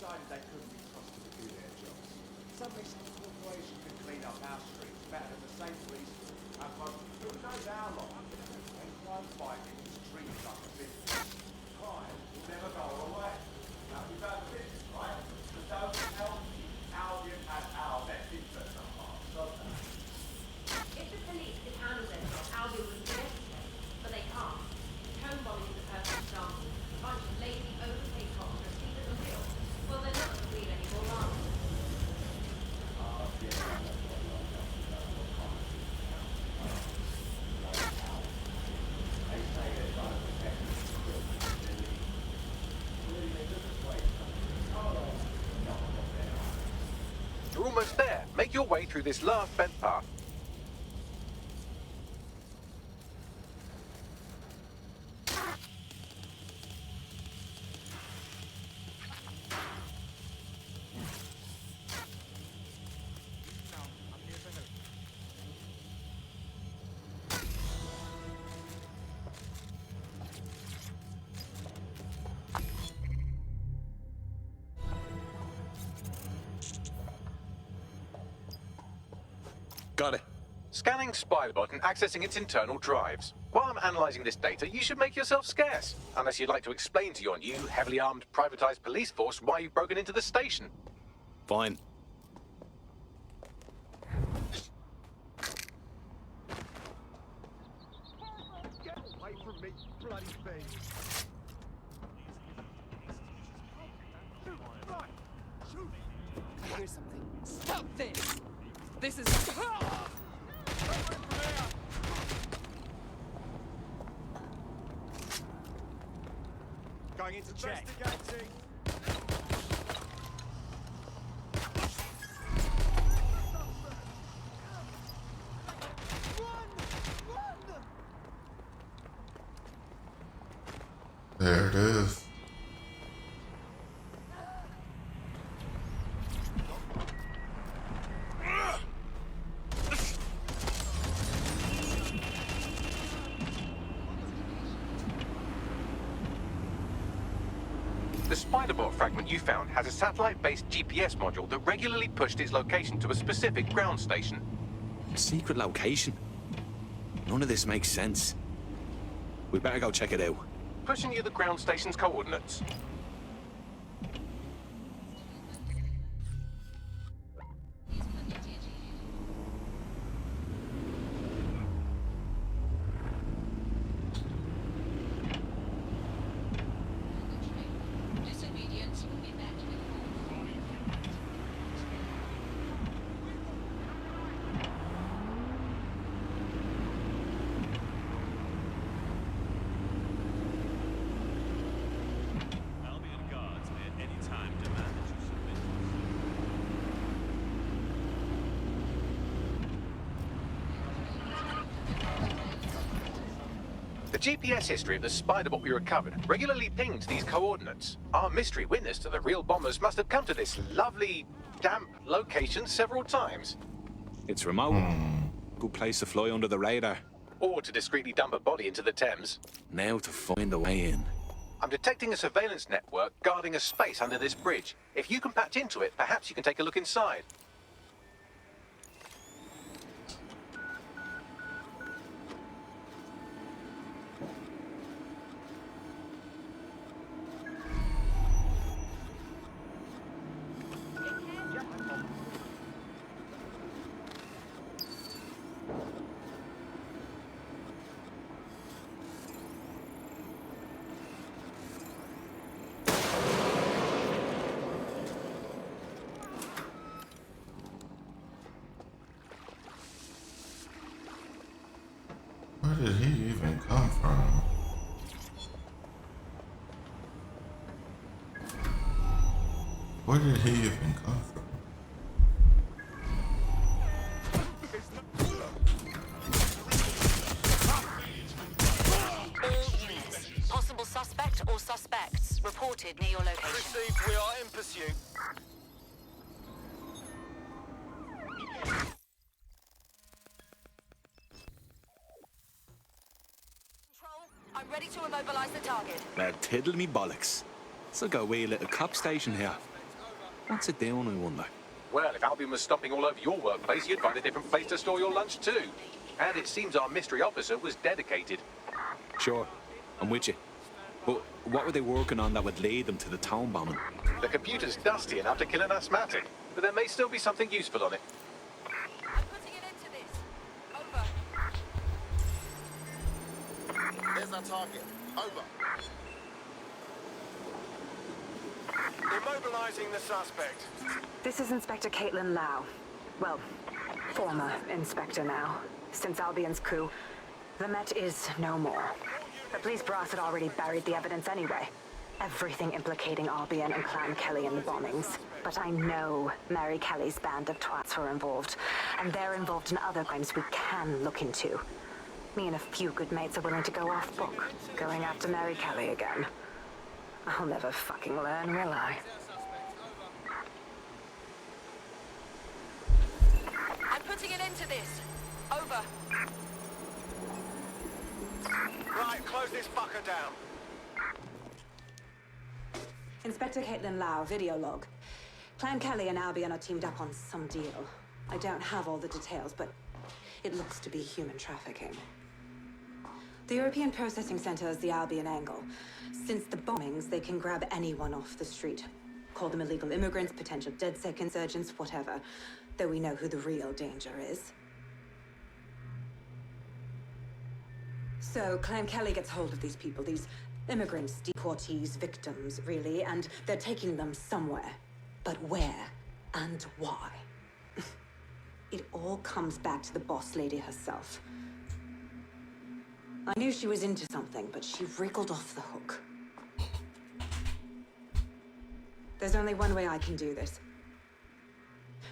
Decided they couldn't be trusted to do their jobs. Suddenly some corporation can clean up our streets better than the same police do. Who knows how long? And crime fighting is treated like a business. Crime will never go away. Now we've had a business, right? But don't tell me Albion has our best interest at heart, does that? If the police could handle their job, Albion wouldn't be necessary. But they can't. Home bombing is a perfect example. A bunch of lazy, overpaid cops are asleep at the wheel. Well, they're not at the wheel anymore, are they? You're almost there. Make your way through this last vent path. Got it. Scanning Spiderbot and accessing its internal drives. While I'm analysing this data, you should make yourself scarce. Unless you'd like to explain to your new, heavily armed, privatised police force why you've broken into the station. Fine. Get away from me, bloody thing! Right, shoot! Here's something. Stop this! This is... Going into check. Investigating! There it is. The Spiderbot fragment you found has a satellite-based GPS module that regularly pushed its location to a specific ground station. Secret location. None of this makes sense. We better go check it out. Pushing you the ground station's coordinates. The GPS history of the Spider-Bot we recovered regularly pinged these coordinates. Our mystery witness to the real bombers must have come to this lovely, damp location several times. It's remote. Good place to fly under the radar. Or to discreetly dump a body into the Thames. Now to find a way in. I'm detecting a surveillance network guarding a space under this bridge. If you can patch into it, perhaps you can take a look inside. Where did he even come from? Where did he even come from? All units. Possible suspect or suspects reported near your location. Received, we are in pursuit. I'm ready to immobilize the target. Tiddle me bollocks. It's like a wee little cop station here. What's it doing, I wonder? Well, if Albion was stomping all over your workplace, you'd find a different place to store your lunch too. And it seems our mystery officer was dedicated. Sure, I'm with you. But what were they working on that would lead them to the town bombing? The computer's dusty enough to kill an asthmatic, but there may still be something useful on it. I'm putting it into this. Over. There's our target. Over. Immobilizing the suspect. This is Inspector Caitlin Lau. Well, former Inspector now. Since Albion's coup, the Met is no more. The police brass had already buried the evidence anyway. Everything implicating Albion and Clan Kelly in the bombings. But I know Mary Kelly's band of twats were involved, and they're involved in other crimes we can look into. Me and a few good mates are willing to go off book, going after Mary Kelly again. I'll never fucking learn, will I? I'm putting it into this. Over. Right, close this fucker down. Inspector Caitlin Lau, video log. Clan Kelly and Albion are teamed up on some deal. I don't have all the details, but it looks to be human trafficking. The European Processing Center is the Albion angle. Since the bombings, they can grab anyone off the street. Call them illegal immigrants, potential DedSec insurgents, whatever. Though we know who the real danger is. So Clan Kelly gets hold of these people, these immigrants, deportees, victims, really, and they're taking them somewhere. But where and why? It all comes back to the boss lady herself. I knew she was into something, but she wriggled off the hook. There's only one way I can do this.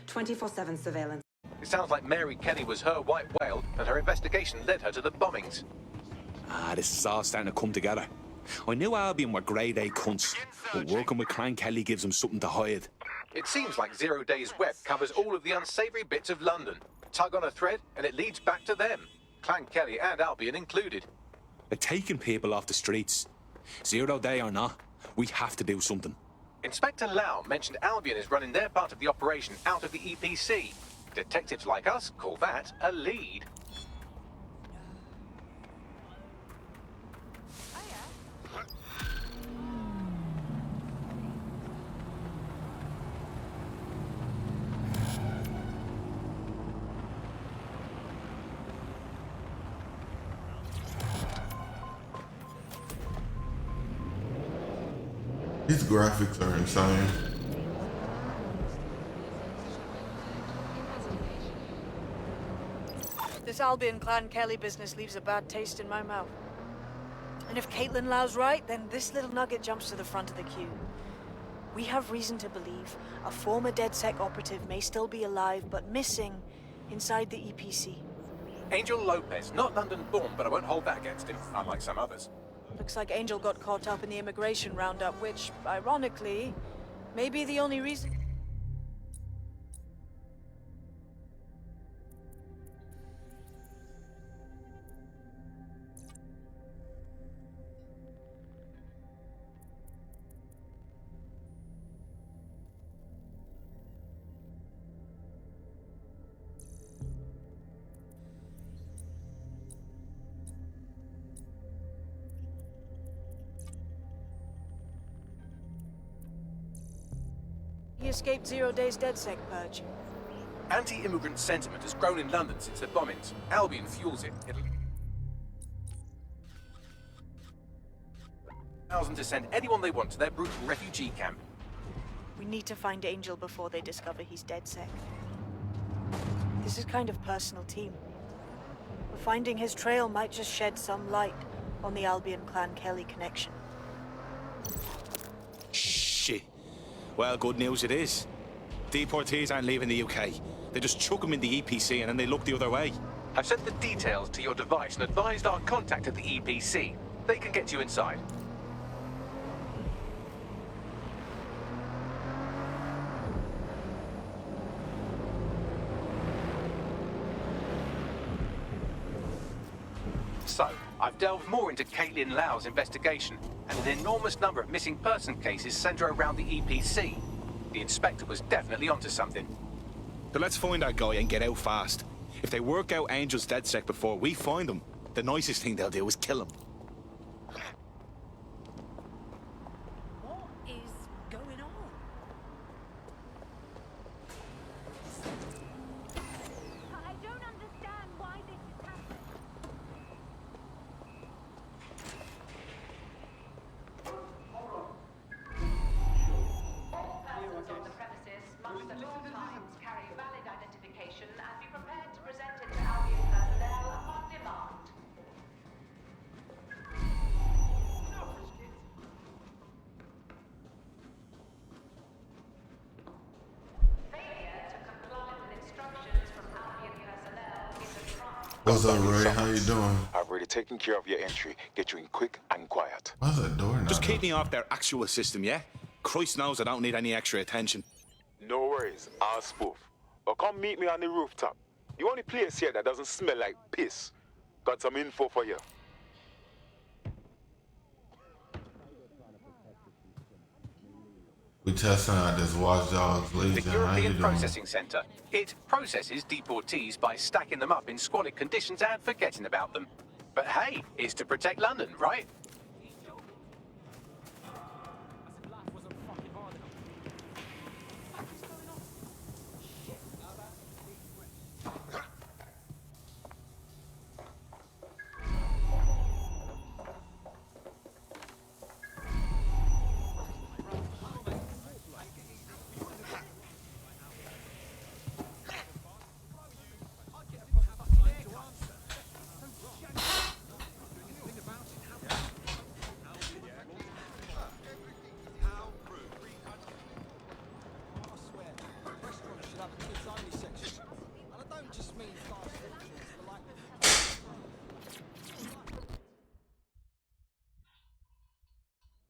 24/7 surveillance. It sounds like Mary Kelly was her white whale, and her investigation led her to the bombings. This is all starting to come together. I knew Albion were grade A cunts, but working with Clan Kelly gives them something to hide. It seems like Zero Days Web covers all of the unsavory bits of London. Tug on a thread, and it leads back to them. Clan Kelly and Albion included. They're taking people off the streets. 0 day or not, we have to do something. Inspector Lau mentioned Albion is running their part of the operation out of the EPC. Detectives like us call that a lead. These graphics are insane. This Albion Clan Kelly business leaves a bad taste in my mouth. And if Caitlin Lau's right, then this little nugget jumps to the front of the queue. We have reason to believe a former DedSec operative may still be alive, but missing inside the EPC. Angel Lopez, not London-born, but I won't hold that against him, unlike some others. Looks like Angel got caught up in the immigration roundup, which, ironically, may be the only reason... He escaped 0 days DedSec purge. Anti-immigrant sentiment has grown in London since the bombings. Albion fuels it. It'll allow them to send anyone they want to their brutal refugee camp. We need to find Angel before they discover he's DedSec. This is kind of personal team. But finding his trail might just shed some light on the Albion Clan Kelly connection. Shit. Well, good news it is. Deportees aren't leaving the UK. They just chuck them in the EPC and then they look the other way. I've sent the details to your device and advised our contact at the EPC. They can get you inside. So, I've delved more into Caitlin Lau's investigation, and an enormous number of missing person cases center around the EPC. The inspector was definitely onto something. But let's find that guy and get out fast. If they work out Angel's DedSec before we find him, the nicest thing they'll do is kill him. What is going on? I don't understand why this is happening. Persons on the premises must at all times carry valid identification and be prepared to present it to Albion personnel upon demand. Failure to comply with instructions from Albion personnel is a crime. What's up, Ray? How you doing? I've already taken care of your entry. Get you in quick and quiet. Why's that door not Just keep up? me off their actual system, yeah? Christ knows I don't need any extra attention. No worries, I'll spoof. Or come meet me on the rooftop. The only place here that doesn't smell like piss. Got some info for you. We testing out this Watchdogs The Legion. How you European doing? Processing Centre. It processes deportees by stacking them up in squalid conditions and forgetting about them. But hey, it's to protect London, right?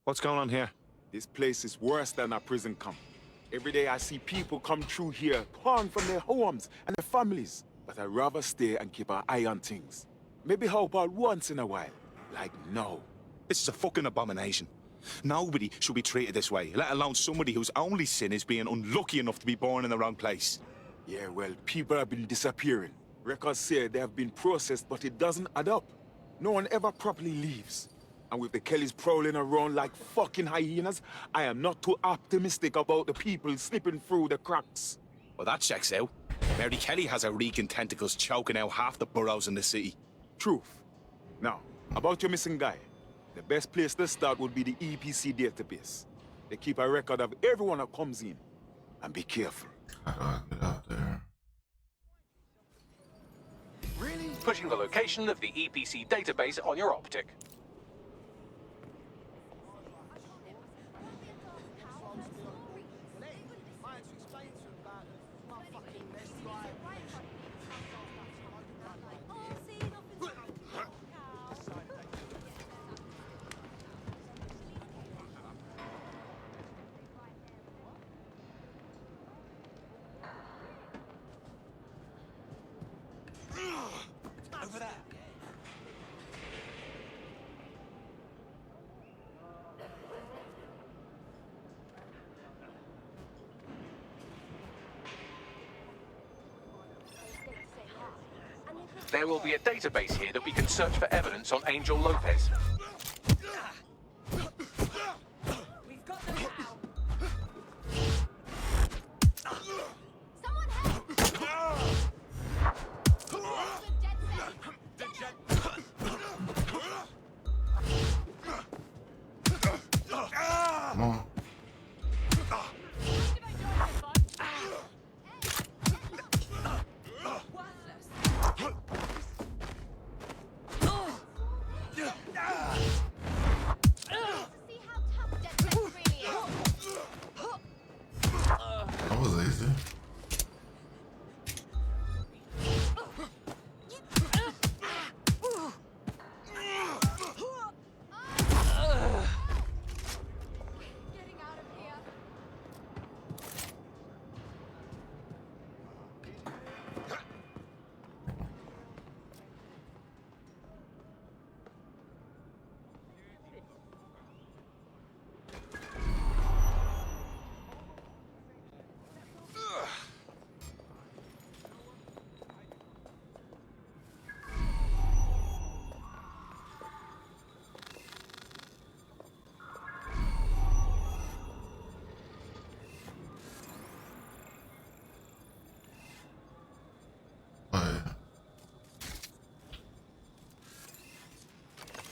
What's going on here? This place is worse than a prison camp. Every day I see people come through here, torn from their homes and their families. But I'd rather stay and keep an eye on things. Maybe help out once in a while. Like now. This is a fucking abomination. Nobody should be treated this way, let alone somebody whose only sin is being unlucky enough to be born in the wrong place. Yeah, well, people have been disappearing. Records say they have been processed, but it doesn't add up. No one ever properly leaves. And with the Kellys prowling around like fucking hyenas, I am not too optimistic about the people slipping through the cracks. Well, that checks out. Mary Kelly has her reeking tentacles choking out half the boroughs in the city. Truth. Now, about your missing guy. The best place to start would be the EPC database. They keep a record of everyone that comes in. And be careful. How do I get out there? Pushing the location of the EPC database on your optic. Over there. There will be a database here that we can search for evidence on Angel Lopez. We've got them now. Come on. That was easy.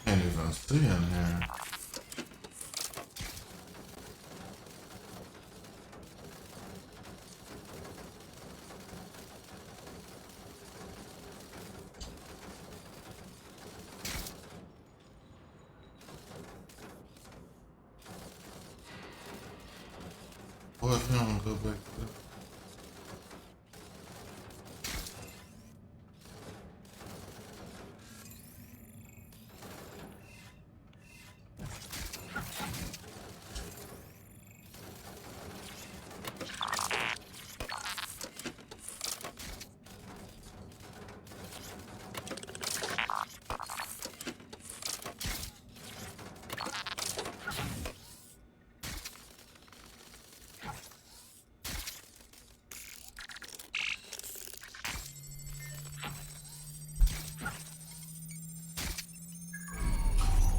Can't even see in here. What if you don't go back to that?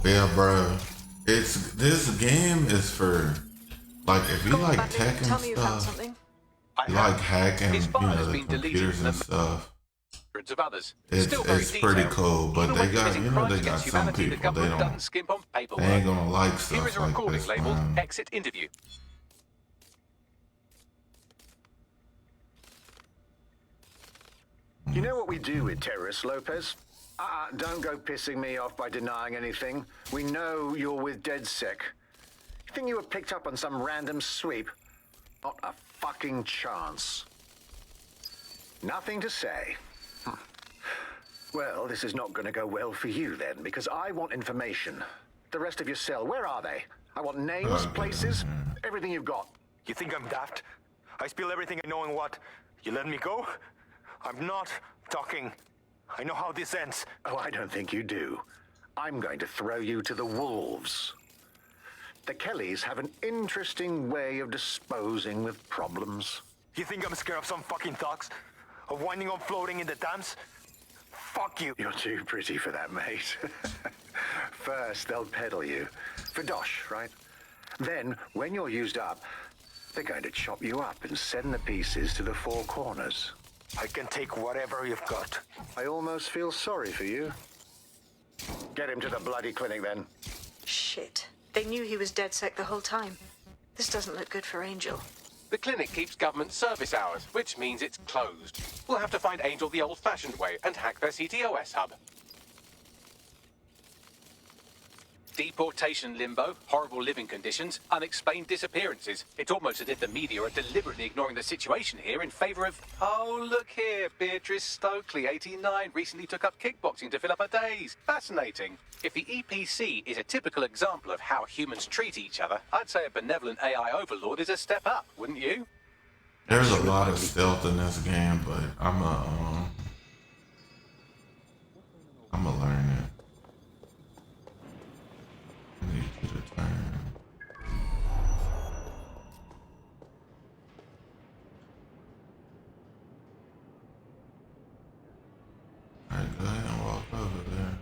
Yeah, bro. This game is for like if you like tech and stuff, you like hacking, you know, the computers and stuff. Of others. It's pretty cool, but they got they got some people they ain't gonna like Here is stuff a like recording this, labeled man. Exit Interview. You know what we do with terrorists, Lopez? Don't go pissing me off by denying anything. We know you're with DedSec. You think you were picked up on some random sweep? Not a fucking chance. Nothing to say. Well, this is not going to go well for you then, because I want information. The rest of your cell, where are they? I want names, places, everything you've got. You think I'm daft? I spill everything I know and what? You let me go? I'm not talking. I know how this ends. Oh, I don't think you do. I'm going to throw you to the wolves. The Kellys have an interesting way of disposing with problems. You think I'm scared of some fucking thugs? Of winding up floating in the dams? Fuck you. You're too pretty for that, mate. First, they'll peddle you. For dosh, right? Then, when you're used up, they're going to chop you up and send the pieces to the Four Corners. I can take whatever you've got. I almost feel sorry for you. Get him to the bloody clinic, then. Shit. They knew he was DedSec the whole time. This doesn't look good for Angel. The clinic keeps government service hours, which means it's closed. We'll have to find Angel the old-fashioned way and hack their CTOS hub. Deportation limbo, horrible living conditions, unexplained disappearances. It's almost as if the media are deliberately ignoring the situation here in favor of... Oh, look here, Beatrice Stokely, 89, recently took up kickboxing to fill up her days. Fascinating. If the EPC is a typical example of how humans treat each other, I'd say a benevolent AI overlord is a step up, wouldn't you? There's a lot of stealth in this game, but I'm a learn it. I need you to turn. Alright, go ahead and walk over there.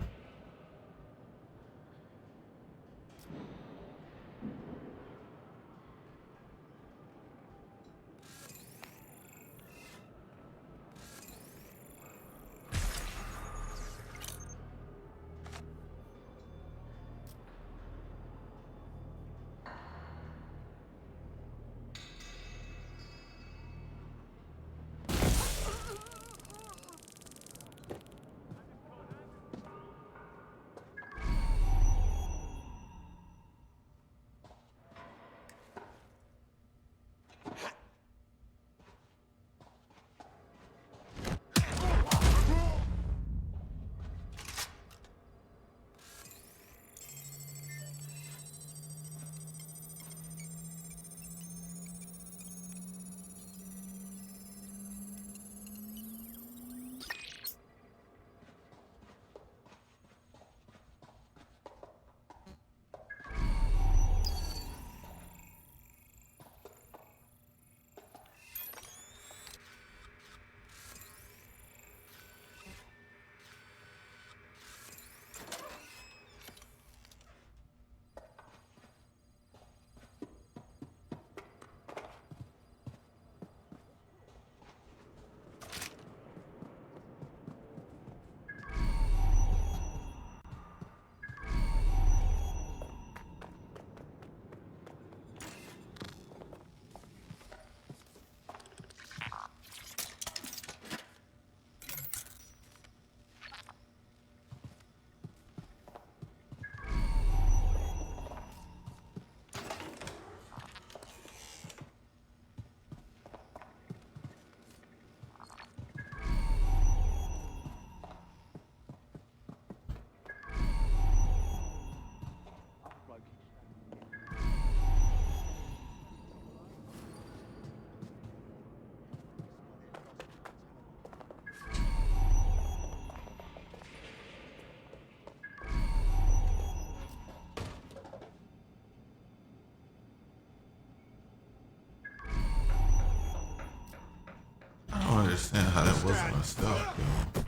I don't understand how that wasn't a stealth kill.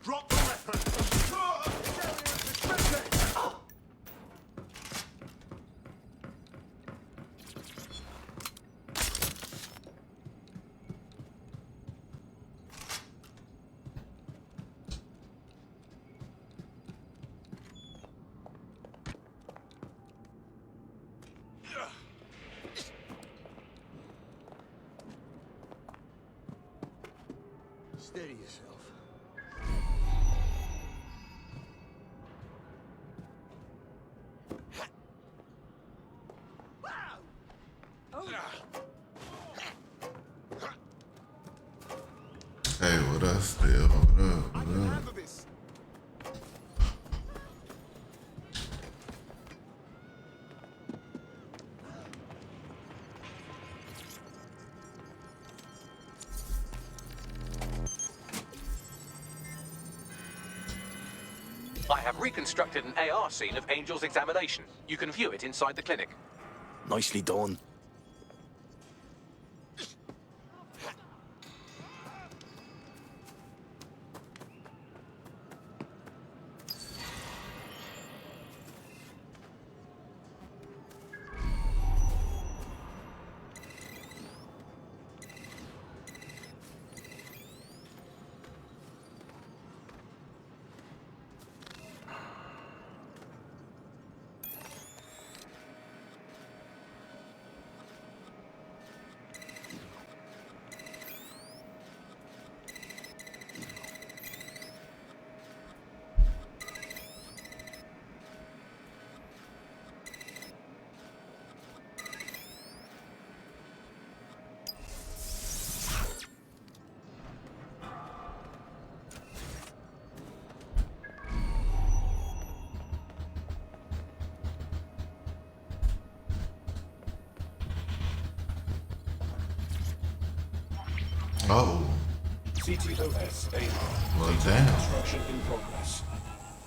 Drop the weapon! Steady yourself. Hey, what up, still? What up? I have reconstructed an AR scene of Angel's examination. You can view it inside the clinic. Nicely done. Oh. CTOS AR. Well, Data damn. reconstruction in progress.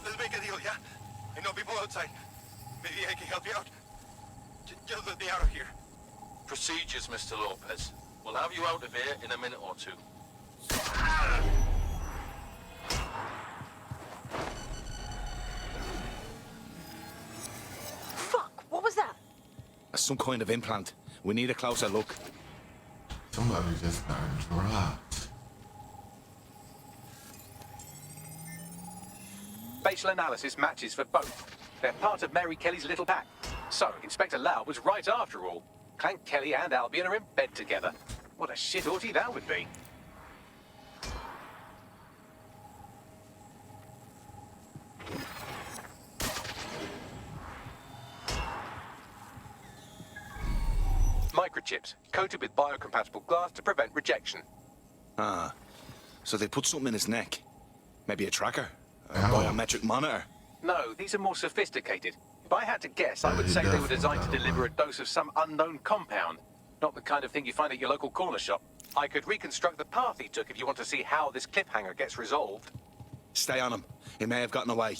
Let's make a deal, yeah? I know people outside. Maybe I can help you out. Just let me out of here. Procedures, Mr. Lopez. We'll have you out of here in a minute or two. Fuck! What was that? That's some kind of implant. We need a closer look. Somebody just got dropped. Facial analysis matches for both. They're part of Mary Kelly's little pack. So, Inspector Lau was right after all. Clank Kelly and Albion are in bed together. What a shit orgy that would be. Microchips, coated with biocompatible glass to prevent rejection. Ah, so they put something in his neck. Maybe a tracker? A Ow. biometric monitor? No, these are more sophisticated. If I had to guess, I would say they were designed to deliver a dose of some unknown compound. Not the kind of thing you find at your local corner shop. I could reconstruct the path he took if you want to see how this cliffhanger gets resolved. Stay on him. He may have gotten away.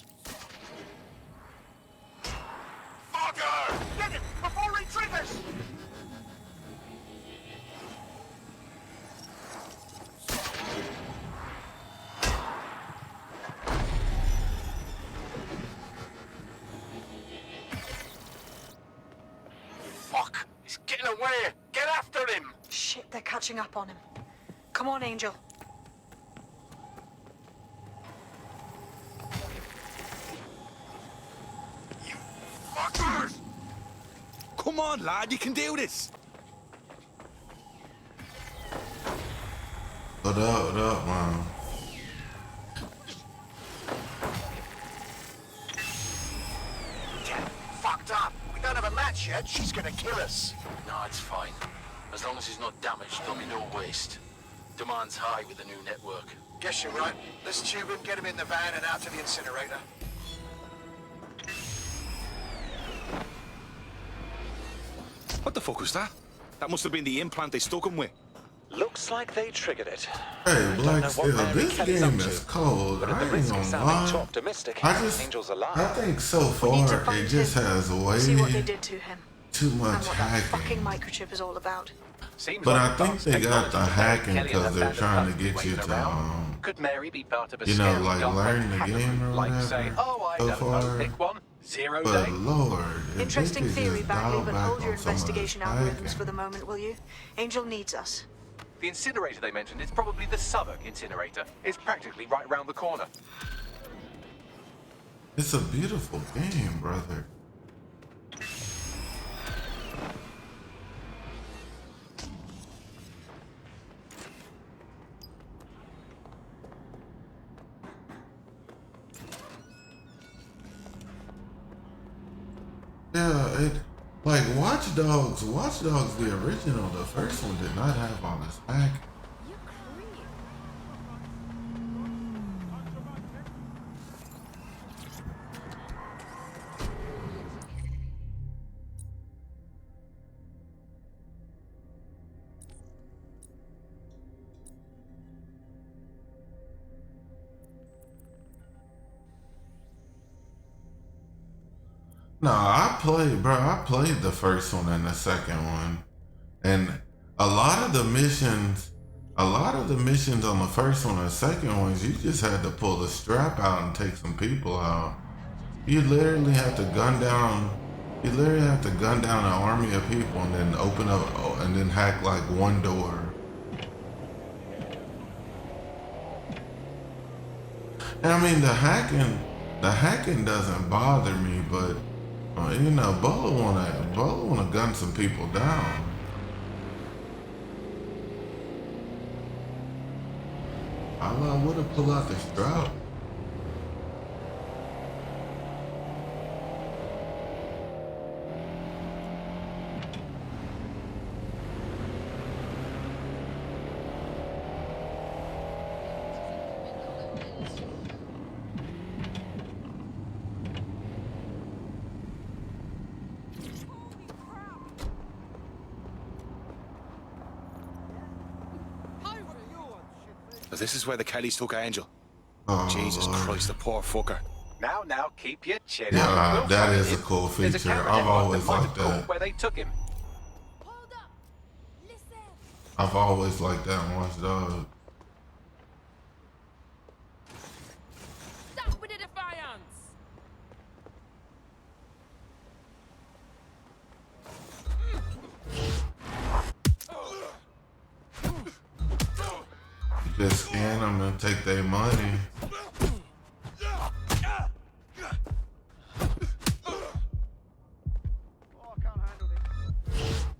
Fucker! Get him before he triggers! Fuck! He's getting away! Get after him! Shit, they're catching up on him. Come on, Angel. Fuckers! Come on, lad, you can do this! What up, man? Get fucked up! We don't have a match yet, she's gonna kill us! No, it's fine. As long as he's not damaged, there'll be no waste. Demand's high with the new network. Guess you're right. Let's tube him, get him in the van and out to the incinerator. What the fuck was that? That must have been the implant they stuck him with. Looks like they triggered it. Hey, Black know what Steel, Mary this Kelly's up game to, is cold. but at I the ain't risk of gonna sounding too lie. optimistic, I Angel's alive. think so We need to far find it just him. has See what they way did to him. too And much what that fucking hacking. microchip is all about. Seems But like I think advanced they got the technology hacking Kelly and because her they're band of trying to thugs get you waiting to, around. Could Mary be part of a you know, scary like dark learn the hacker game or group? Like whatever. say, oh, I so don't far. know, pick one, 0 But day. Lord, if Interesting they could theory, just Bagley, dial but back hold your on some of this investigation hacking. algorithms for the moment, will you? Angel needs us. The incinerator they mentioned is probably the Southwark incinerator. It's practically right round the corner. It's a beautiful game, brother. Yeah, it like Watch Dogs, the original, the first one did not have all this hacking. No, I played the first one and the second one. And a lot of the missions on the first one and the second ones, you just had to pull the strap out and take some people out. You literally have to gun down an army of people and then open up and then hack like one door. And I mean the hacking doesn't bother me, but you know, Bolo wanna gun some people down. I would've pulled out the strap. this is where the Kellys took Angel. Oh, Jesus Lord. Christ, the poor fucker. Now, keep your chin Yeah, up. We'll that find is a him. cool There's a feature. camera I've network always that might liked have caught that. where they took him. I've always liked that in Watch Dogs. Stop with the defiance! You just scan them and take their money.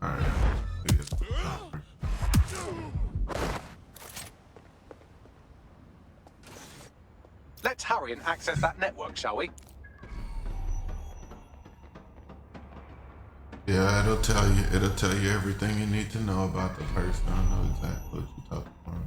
Alright. Let's hurry and access that network, shall we? Yeah, it'll tell you everything you need to know about the person. I know exactly what you're talking about.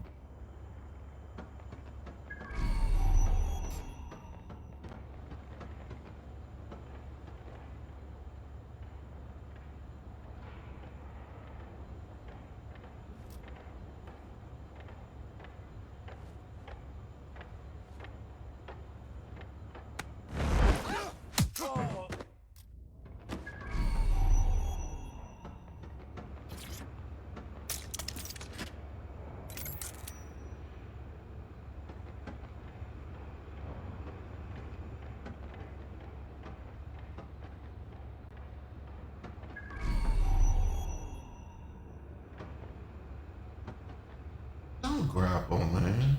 Don't grapple, man.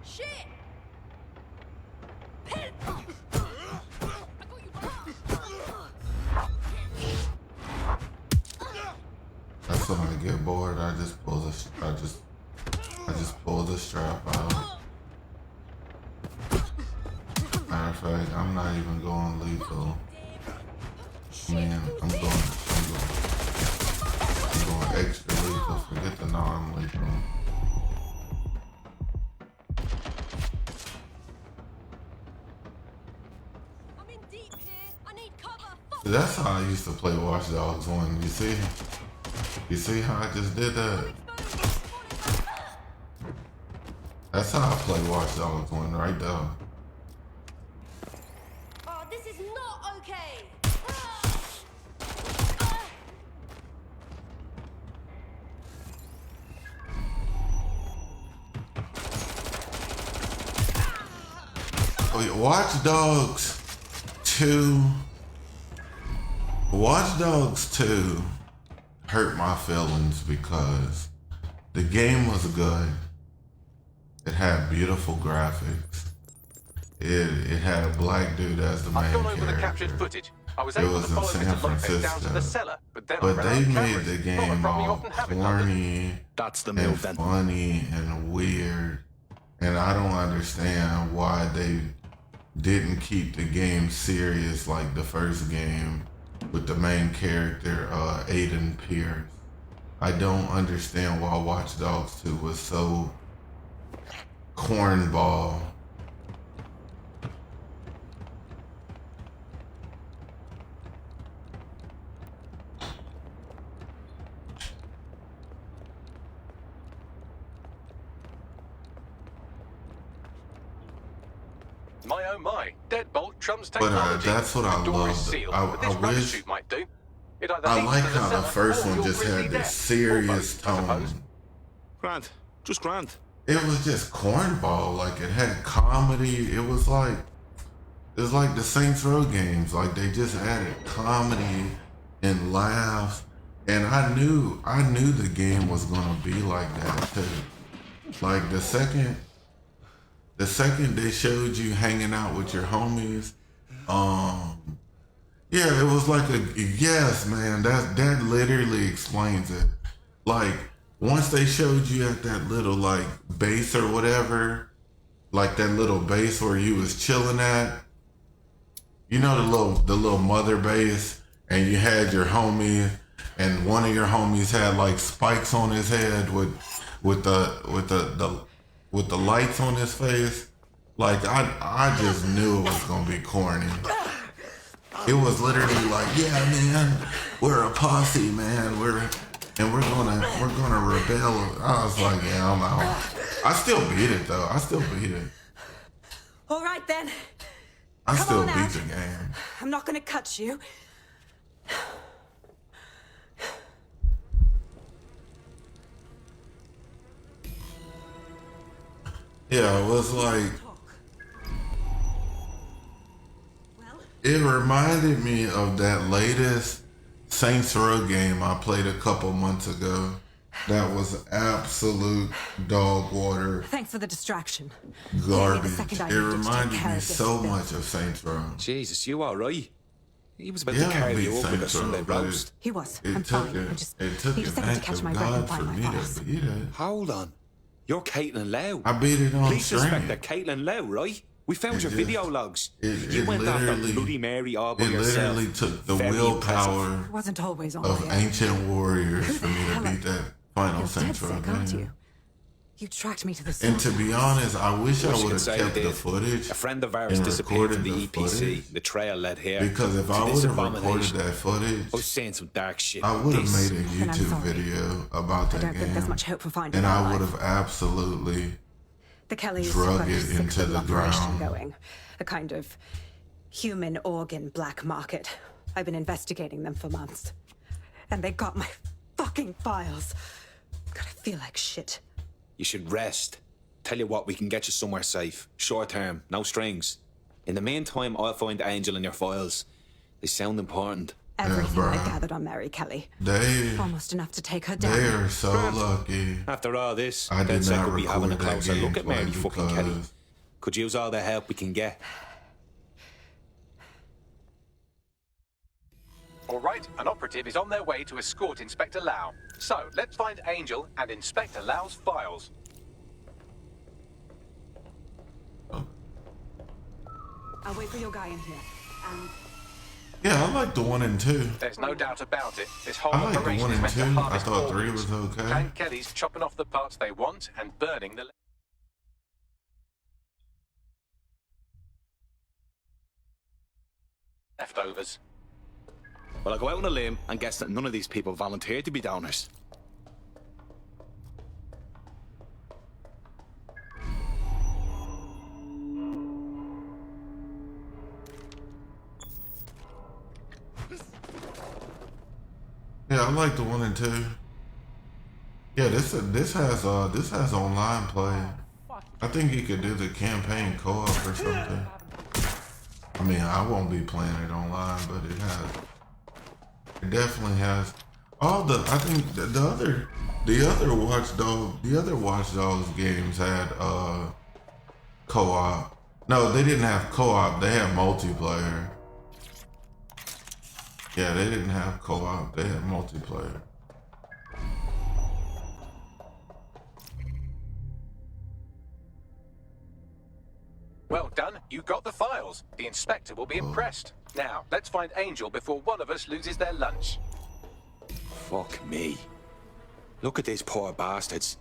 Shit! That's when I get bored. I just pull the strap out. Matter of fact, I'm not even going lethal. Man, I'm going extra lethal. Forget the non-lethal. That's how I used to play Watch Dogs 1. You see? You see how I just did that? That's how I play Watch Dogs 1 right there. Oh, this is not okay! Watch Dogs 2. Watch Dogs 2 hurt my feelings because the game was good. It had beautiful graphics. It had a black dude as the main I've gone over character. the captured footage. I was It able was to in follow San Mr. Lopez down to the Francisco. cellar, but then I But ran they out of made cameras. the Not game from you all often have in London. corny That's the and move then. funny and weird. And I don't understand why they didn't keep the game serious like the first game with the main character, Aiden Pierce. I don't understand why Watch Dogs 2 was so cornball. My oh my, Deadbolt trumps But technology. that's what I The door is loved. sealed, I but this wish- rubber chute might do. It either I leads like to the how the cellar first or one your just grisly had this death. serious tone. Grant. Just Grant. It was just cornball. Like it had comedy. It was like the Saints Row games. Like they just added comedy and laughs. And I knew the game was gonna be like that too. Like the second they showed you hanging out with your homies, yeah, it was like yes, man, that literally explains it. Like once they showed you at that little like base or whatever, like that little base where you was chilling at, you know, the little mother base, and you had your homie, and one of your homies had like spikes on his head with the lights on his face. Like I just knew it was gonna be corny. It was literally like, yeah, man, we're a posse, man. and we're gonna rebel. I was like, yeah, I'm out. I still beat it though. I still beat it. All right then. I Come still on beat out. the game. I'm not gonna cut you. Yeah, it was like, it reminded me of that latest Saints Row game I played a couple months ago. That was absolute dog water Thanks for the distraction. garbage. second I It needed to take reminded care me of this so bill. much of Saints Row. Jesus, you alright? He was about Yeah, to I carry beat you up with a Saints Row, Sunday but roast. He was. It I'm took fine. it. I just It took need a an second to act catch of my breath God and for find my me files. to beat it. Hold on. You're Caitlin Lau. I beat it on Police stream. Inspector Caitlin Lau, right? We found It your just- video logs. it You went after literally- Bloody Mary all by It yourself. literally took the Very willpower It wasn't always on of my ancient warriors for me to beat that final You're Saints dead Row sick, aren't game. you? You tracked me to the And to be honest, I wish I Wish you would could have say you kept the did. footage A friend of ours and disappeared from recorded the the EPC. footage. The trail led here. Because if to I this would have recorded abomination. that footage, I was saying some dark shit. I would have This. made a And I'm YouTube sorry. video about I that don't think there's game. much hope for finding And her I alive. would have absolutely The Kellys drug got a it sick into little the operation ground. going. A kind of human organ black market. I've been investigating them for months. And they got my fucking files. God, I feel like shit. You should rest. Tell you what, we can get you somewhere safe. Short term, no strings. In the meantime, I'll find Angel in your files. They sound important. Everything I bruh. gathered on Mary Kelly. They Almost enough to take her they down. are so lucky. After all this, I did DedSec not will be having a record that closer look at Mary gameplay fucking Kelly. because Could use all the help we can get. All right, an operative is on their way to escort Inspector Lau. So, let's find Angel and Inspector Lau's files. I'll wait for your guy in here. yeah, I like the 1 and 2. There's no doubt about it. This whole I like the operation 1 is and meant 2. to I harvest thought 3 organs. was okay. And Kelly's chopping off the parts they want and burning the leftovers. Well, I'll go out on a limb and guess that none of these people volunteered to be donors. Yeah, I like the 1 and 2. Yeah, this has online play. I think you could do the campaign co-op or something. I mean, I won't be playing it online, but it definitely has all the. I think the other Watch Dogs games had co-op. No, they didn't have co-op. They had multiplayer. Yeah, they didn't have co-op. They had multiplayer. Well done, you got the files. The inspector will be impressed. Now, let's find Angel before one of us loses their lunch. Fuck me. Look at these poor bastards.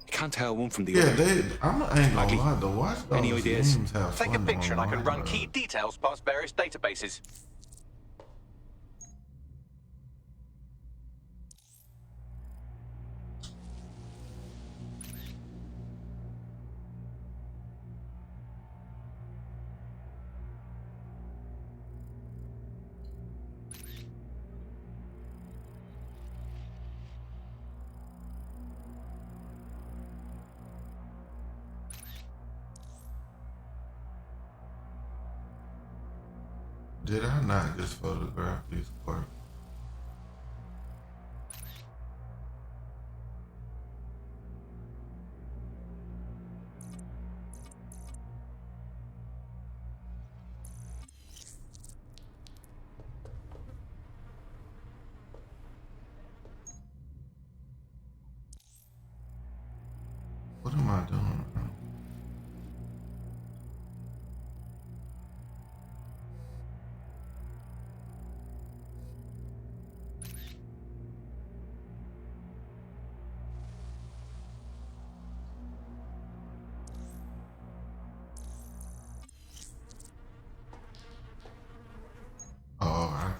You can't tell one from the Yeah, other. I ain't gonna lie. The Watch Dogs Any ideas? games have Take a fun picture and I can online, run bro. key details past various databases. Did I not just photograph these corpses? What am I doing? Oh,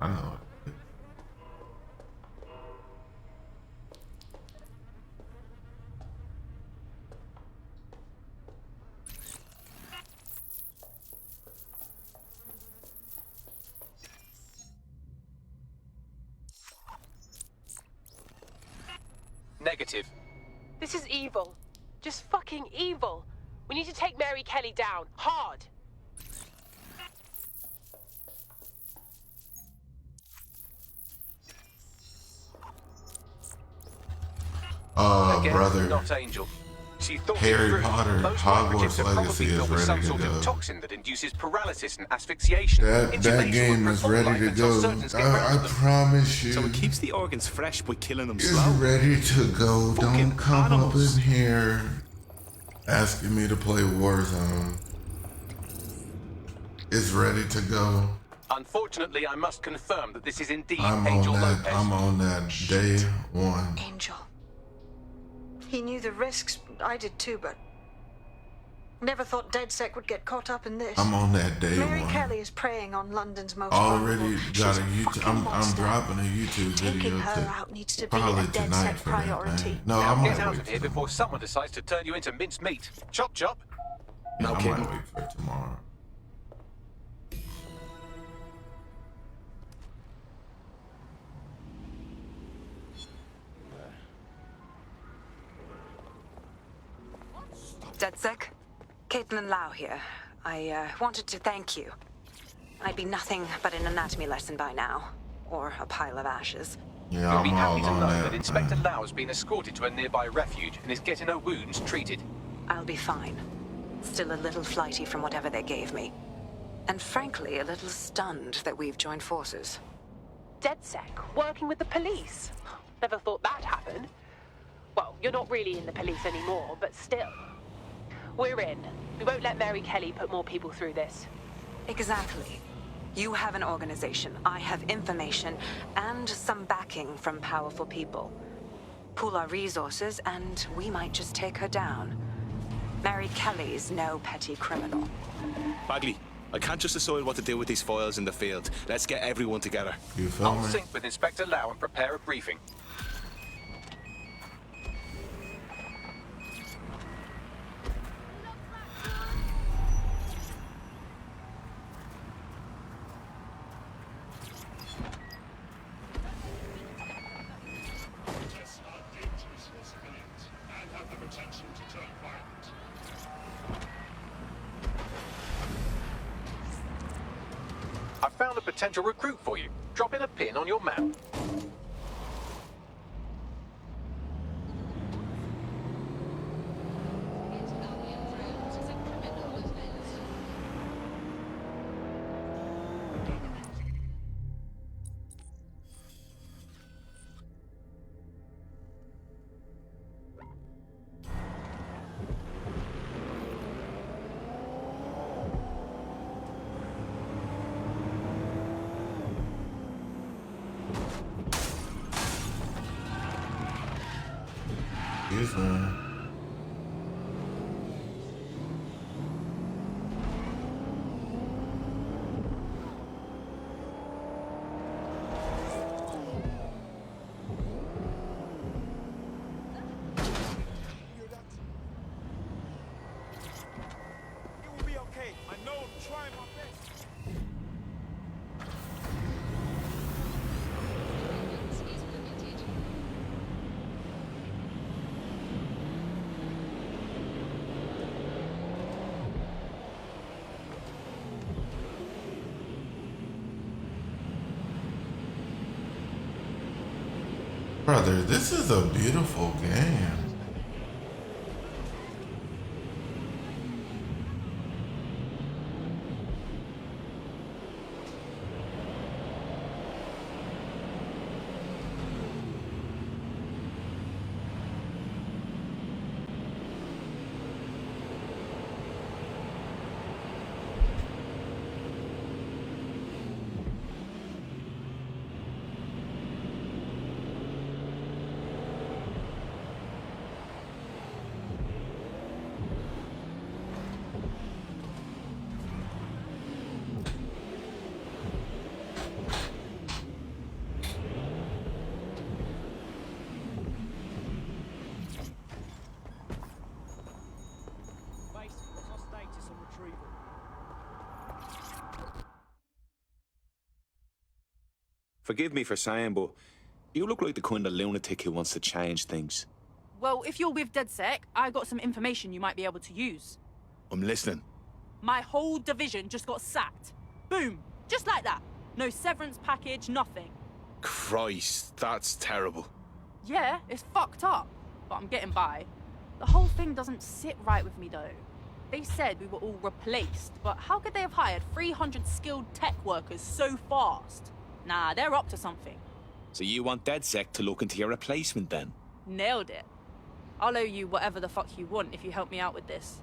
I know it. Negative. This is evil. Just fucking evil. We need to take Mary Kelly down. Hard. Again, brother. not Angel. She thought Harry it through. Potter, Those Hogwarts microchips are probably Legacy is filled with some ready to sort go. of toxin that induces paralysis and asphyxiation. That Intubation game will is prolong ready life to until go. surgeons get round I to them. promise you. So it keeps the organs fresh by killing them It's slow. ready to go. Don't Fucking come animals. up in here asking me to play Warzone. It's ready to go. Unfortunately, I must confirm that this is indeed I'm Angel on that. Lopez. I'm on that day one. Angel. He knew the risks. I did too, but never thought DedSec would get caught up in this. I'm on that day Mary one. Kelly is preying on London's most Already vulnerable. got She's a YouTube. fucking I'm monster. dropping a YouTube Taking video her out needs to be probably a tonight DedSec for that priority. thing. No, Now I get might out wait of for here before someone decides to turn you into minced meat. Chop chop. No, I kidding. might wait for tomorrow. DedSec? Caitlin Lau here. I wanted to thank you. I'd be nothing but an anatomy lesson by now. Or a pile of ashes. Yeah, You'll be I'm happy all to on know that. that Inspector Lau has been escorted to a nearby refuge and is getting her wounds treated. I'll be fine. Still a little flighty from whatever they gave me. And frankly, a little stunned that we've joined forces. DedSec, working with the police. Never thought that'd happen. Well, you're not really in the police anymore, but still. We're in. We won't let Mary Kelly put more people through this. Exactly. You have an organization, I have information, and some backing from powerful people. Pool our resources, and we might just take her down. Mary Kelly's no petty criminal. Bagley, I can't just decide what to do with these files in the field. Let's get everyone together. You feel I'll me? sync with Inspector Lau and prepare a briefing. I found a potential recruit for you. Drop in a pin on your map. Excuse me. It will be okay. I know I'm trying my best. Brother, this is a beautiful game. Base, what's our status on retrieval? Forgive me for saying, but you look like the kind of lunatic who wants to change things. Well, if you're with DedSec, I got some information you might be able to use. I'm listening. My whole division just got sacked. Boom. Just like that. No severance package, nothing. Christ, that's terrible. Yeah, it's fucked up, but I'm getting by. The whole thing doesn't sit right with me, though. They said we were all replaced, but how could they have hired 300 skilled tech workers so fast? Nah, they're up to something. So you want DedSec to look into your replacement then? Nailed it. I'll owe you whatever the fuck you want if you help me out with this.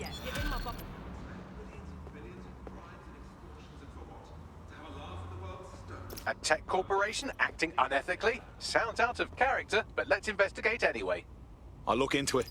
Yeah, get in my bucket. A tech corporation acting unethically? Sounds out of character, but let's investigate anyway. I'll look into it.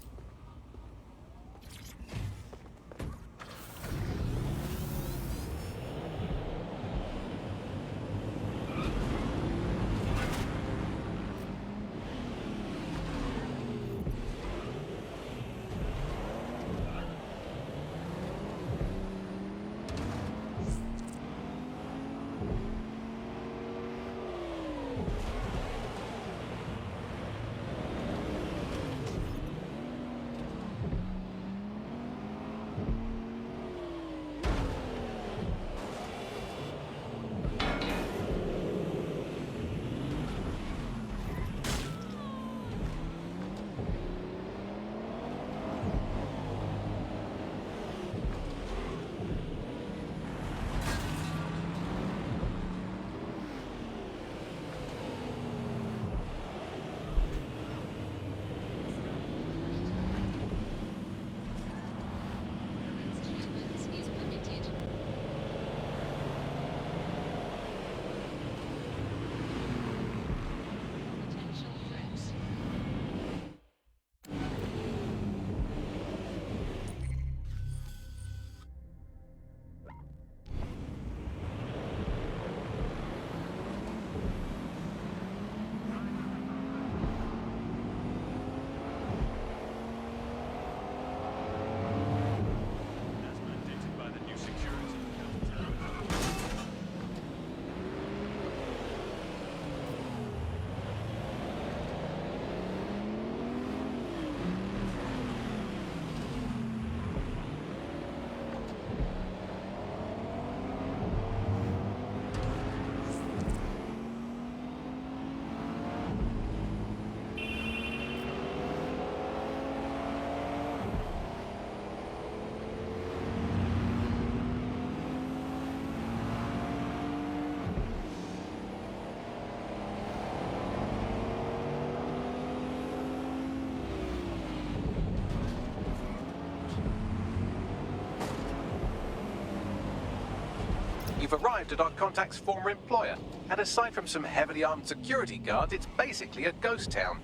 You've arrived at our contact's former employer, and aside from some heavily armed security guards, it's basically a ghost town.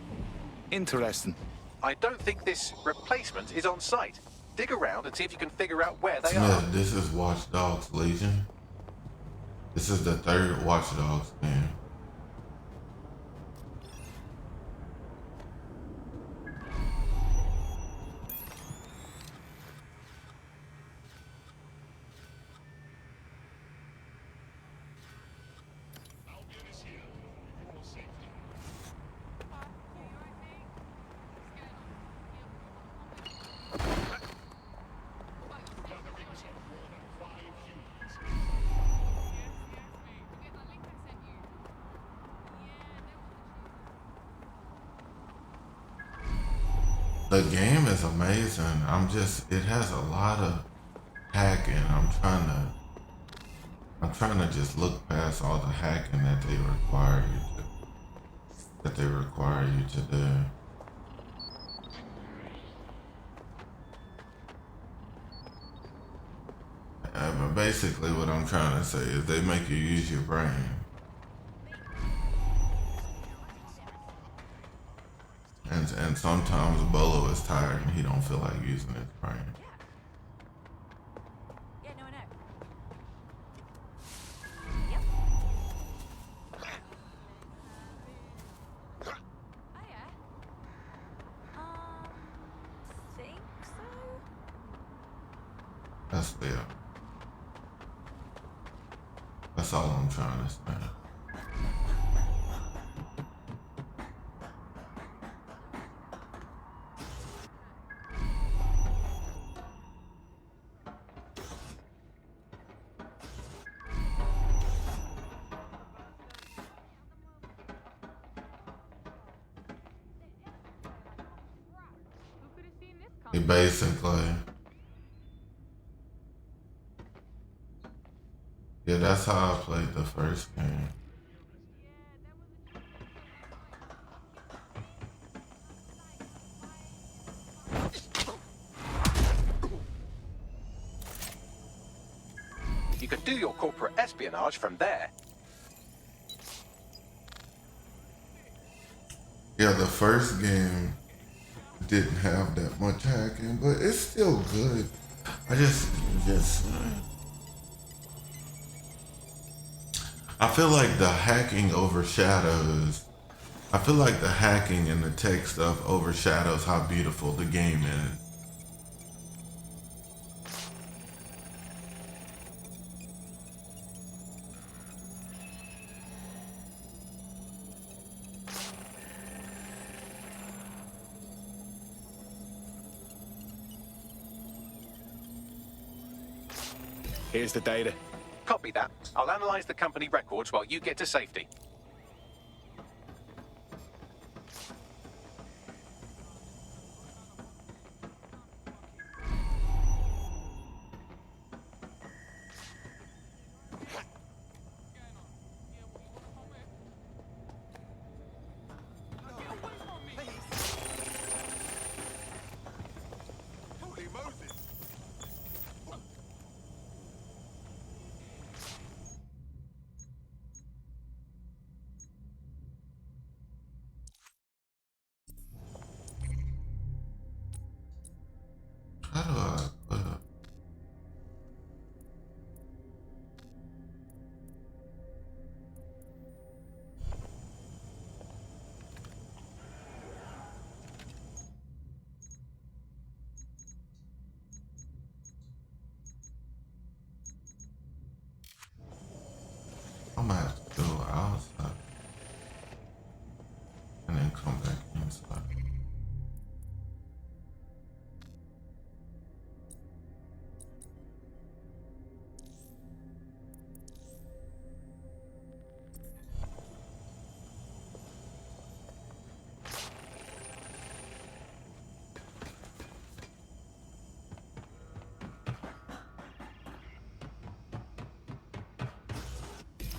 Interesting. I don't think this replacement is on site. Dig around and see if you can figure out where they Smith, are. this is Watch Dogs Legion. This is the third Watch Dogs game. The game is amazing. It has a lot of hacking. I'm trying to just look past all the hacking that they require you to do. But basically what I'm trying to say is they make you use your brain. And sometimes Bolo is tired and he don't feel like using his brain. Yeah, no, I know. Think so? That's fair. trying to say. He basically, yeah, that's how I played the first game. You can do your corporate espionage from there. Yeah, the first game didn't have that much hacking, but it's still good. I just I feel like the hacking overshadows. I feel like the hacking and the tech stuff overshadows how beautiful the game is. Here's the data. Copy that. I'll analyze the company records while you get to safety. How do I put up? I'm gonna have to go outside and then come back inside.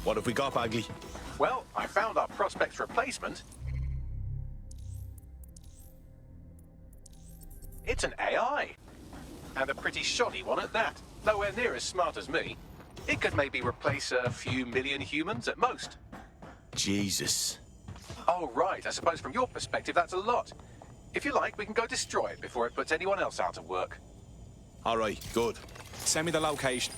What have we got, Bagley? Well, I found our prospect's replacement. It's an AI. And a pretty shoddy one at that. Nowhere near as smart as me. It could maybe replace a few million humans at most. Jesus. Oh, right. I suppose from your perspective, that's a lot. If you like, we can go destroy it before it puts anyone else out of work. All right, good. Send me the location.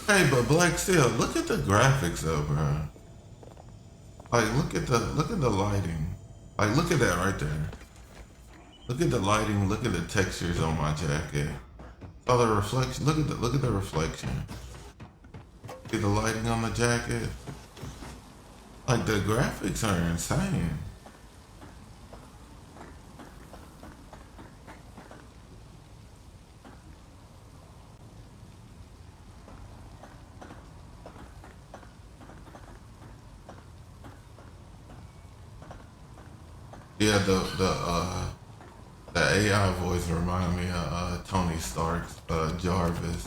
Hey, but Black Steel, look at the graphics though, bro. Like, look at the lighting. Like, look at that right there. Look at the lighting. Look at the textures on my jacket. Oh, the reflection. Look at the reflection. Look at the lighting on the jacket. Like, the graphics are insane. Yeah, the AI voice reminded me of Tony Stark's Jarvis.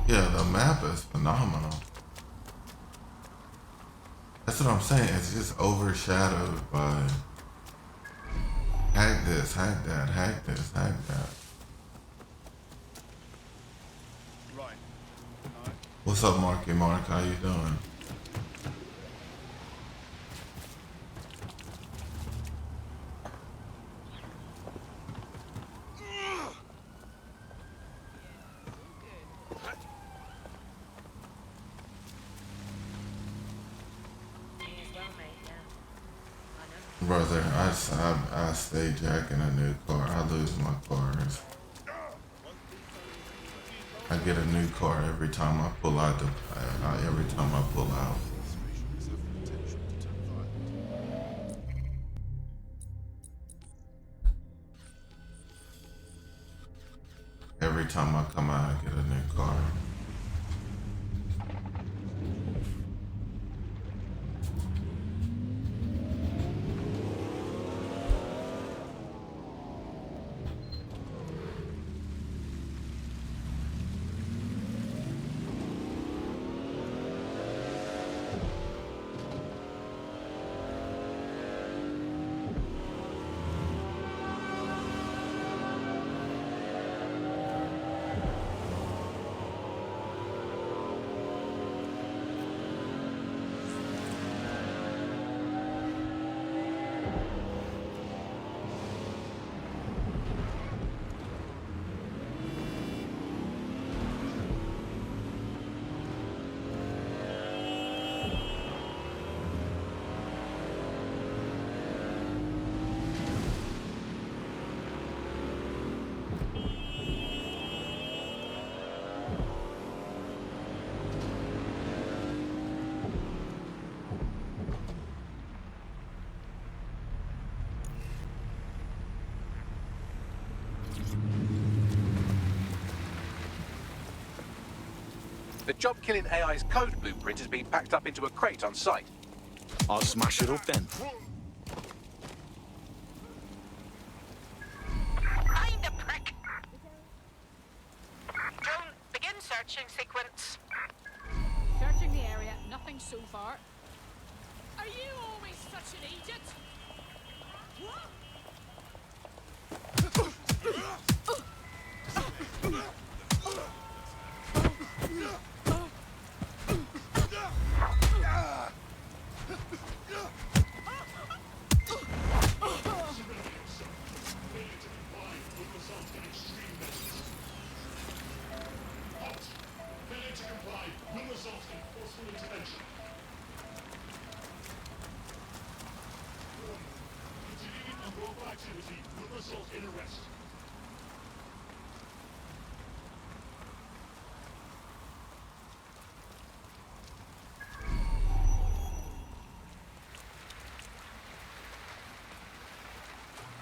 Yeah, the map is phenomenal. That's what I'm saying. It's just overshadowed by hack this, hack that, hack this, hack that. What's up, Marky Mark? How you doing? Brother, I stay jacking a new car. I lose my cars. I get a new car every time I pull out every time I pull out. Every time I come out, I get a new car. The job-killing AI's code blueprint has been packed up into a crate on site. I'll smash it up then. Find the prick! Drone, begin searching sequence. Searching the area, nothing so far. Are you always such an idiot?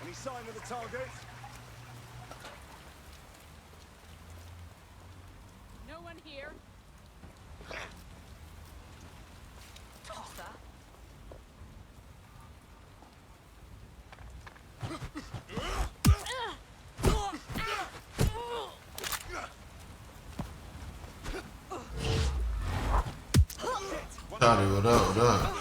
Any sign of the target? No one here. Tosser. Shawty, what up, what up?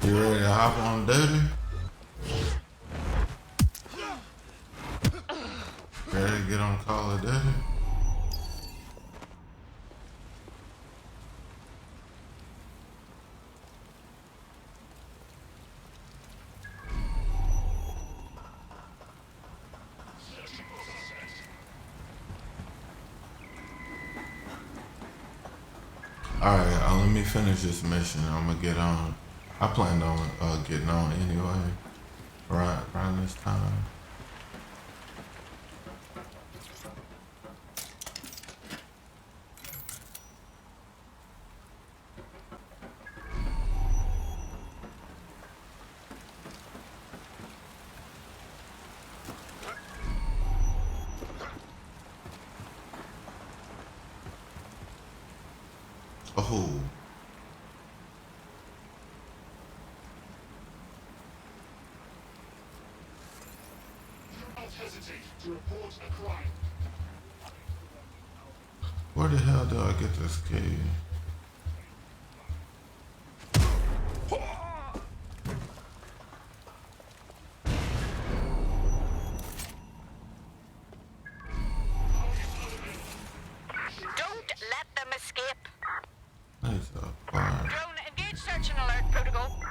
You ready to hop on duty? Ready to get on Call of Duty? Alright, let me finish this mission. I'm gonna get on. I planned on getting on anyway, around this time. Oh. Hesitate to report a crime. Where the hell do I get this key? Don't let them escape. That's a fire. Drone, engage search and alert protocol.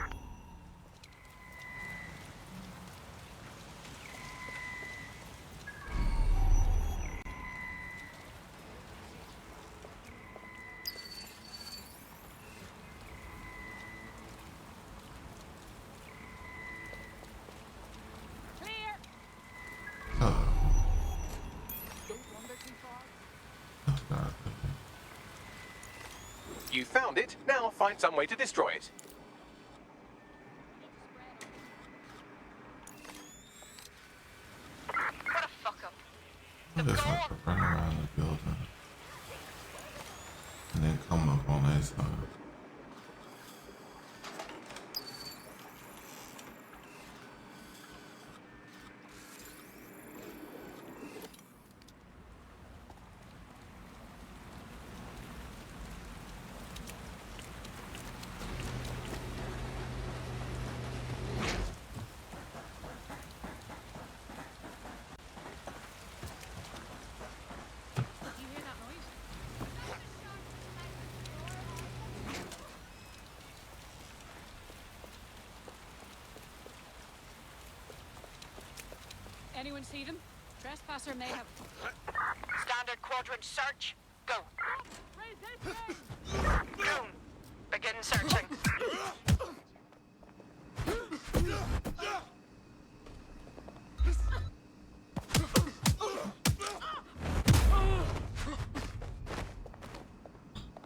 found it. Now find some way to destroy it. What a fuck up. What if I could run around the building and then come up on that side? You hear that noise? Anyone see them? Trespasser may have. Standard quadrant search. Go. Goon. Begin searching.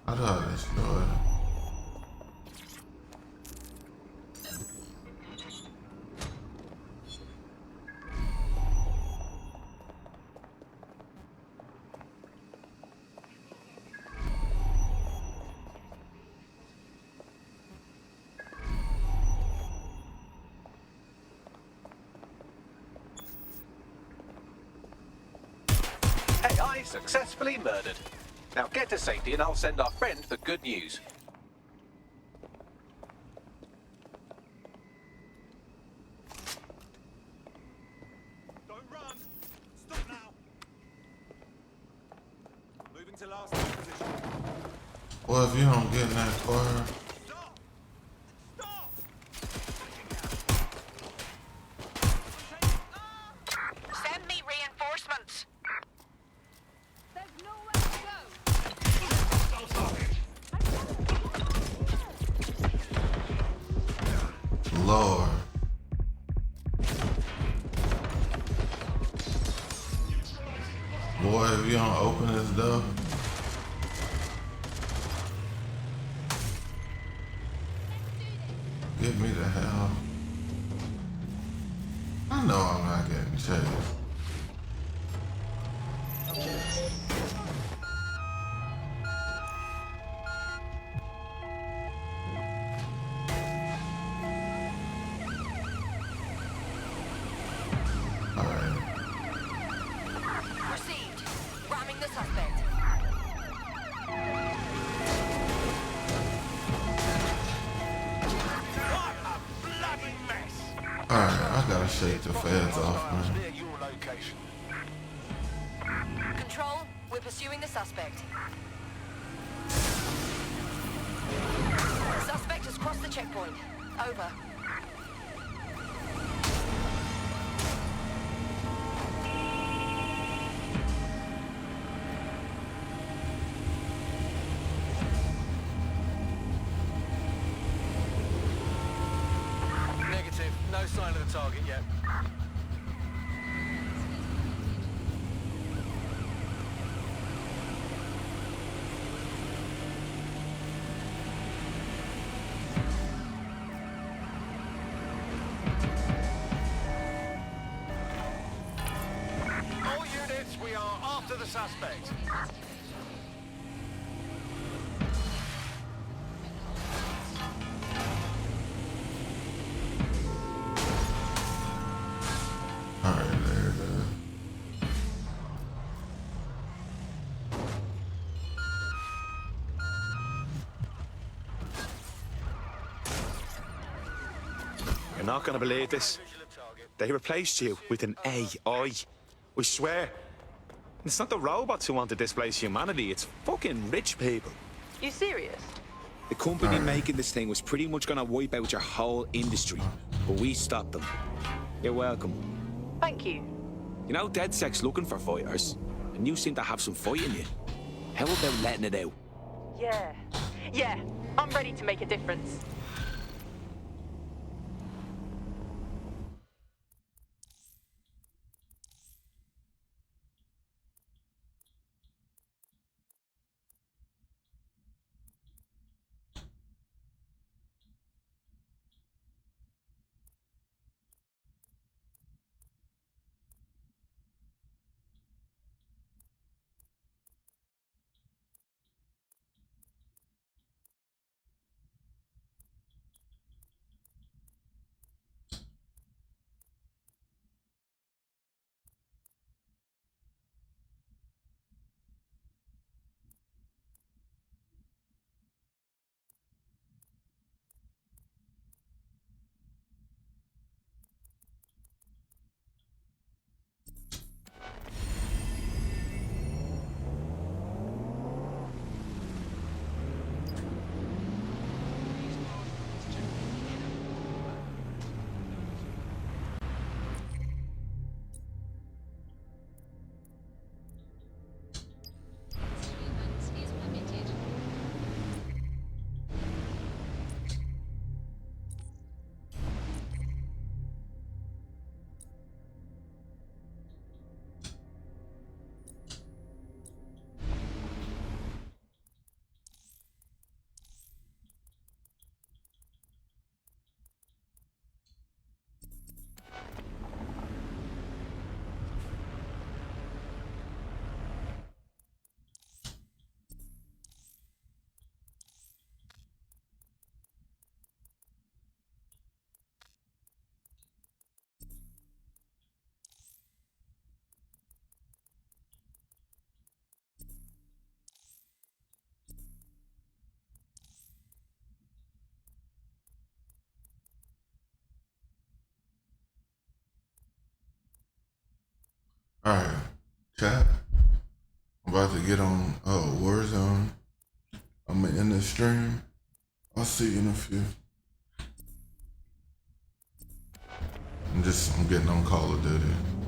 How do I destroy it? AI successfully murdered. Now get to safety and I'll send our friend the good news. Don't run! Stop now! Moving to last position. Well, if you don't get in that car, Send me reinforcements. Lord. Boy, if you don't open this door. Get me the hell. I know I'm not getting chased. Received. Ramming the suspect. Alright, I gotta shake the feds off, man. Control, we're pursuing the suspect. Suspect has crossed the checkpoint. Over. Negative. No sign of the target yet. All units, we are after the suspect. Alright, there it is. You're not gonna believe this. They replaced you with an AI. We swear. It's not the robots who want to displace humanity, it's fucking rich people. You serious? The company making this thing was pretty much gonna wipe out your whole industry, but we stopped them. You're welcome. Thank you. You know, DedSec's looking for fighters, and you seem to have some fight in you. How about letting it out? Yeah. Yeah. I'm ready to make a difference. Alright, chat. I'm about to get on Warzone. I'm gonna end the stream. I'll see you in a few. I'm getting on Call of Duty.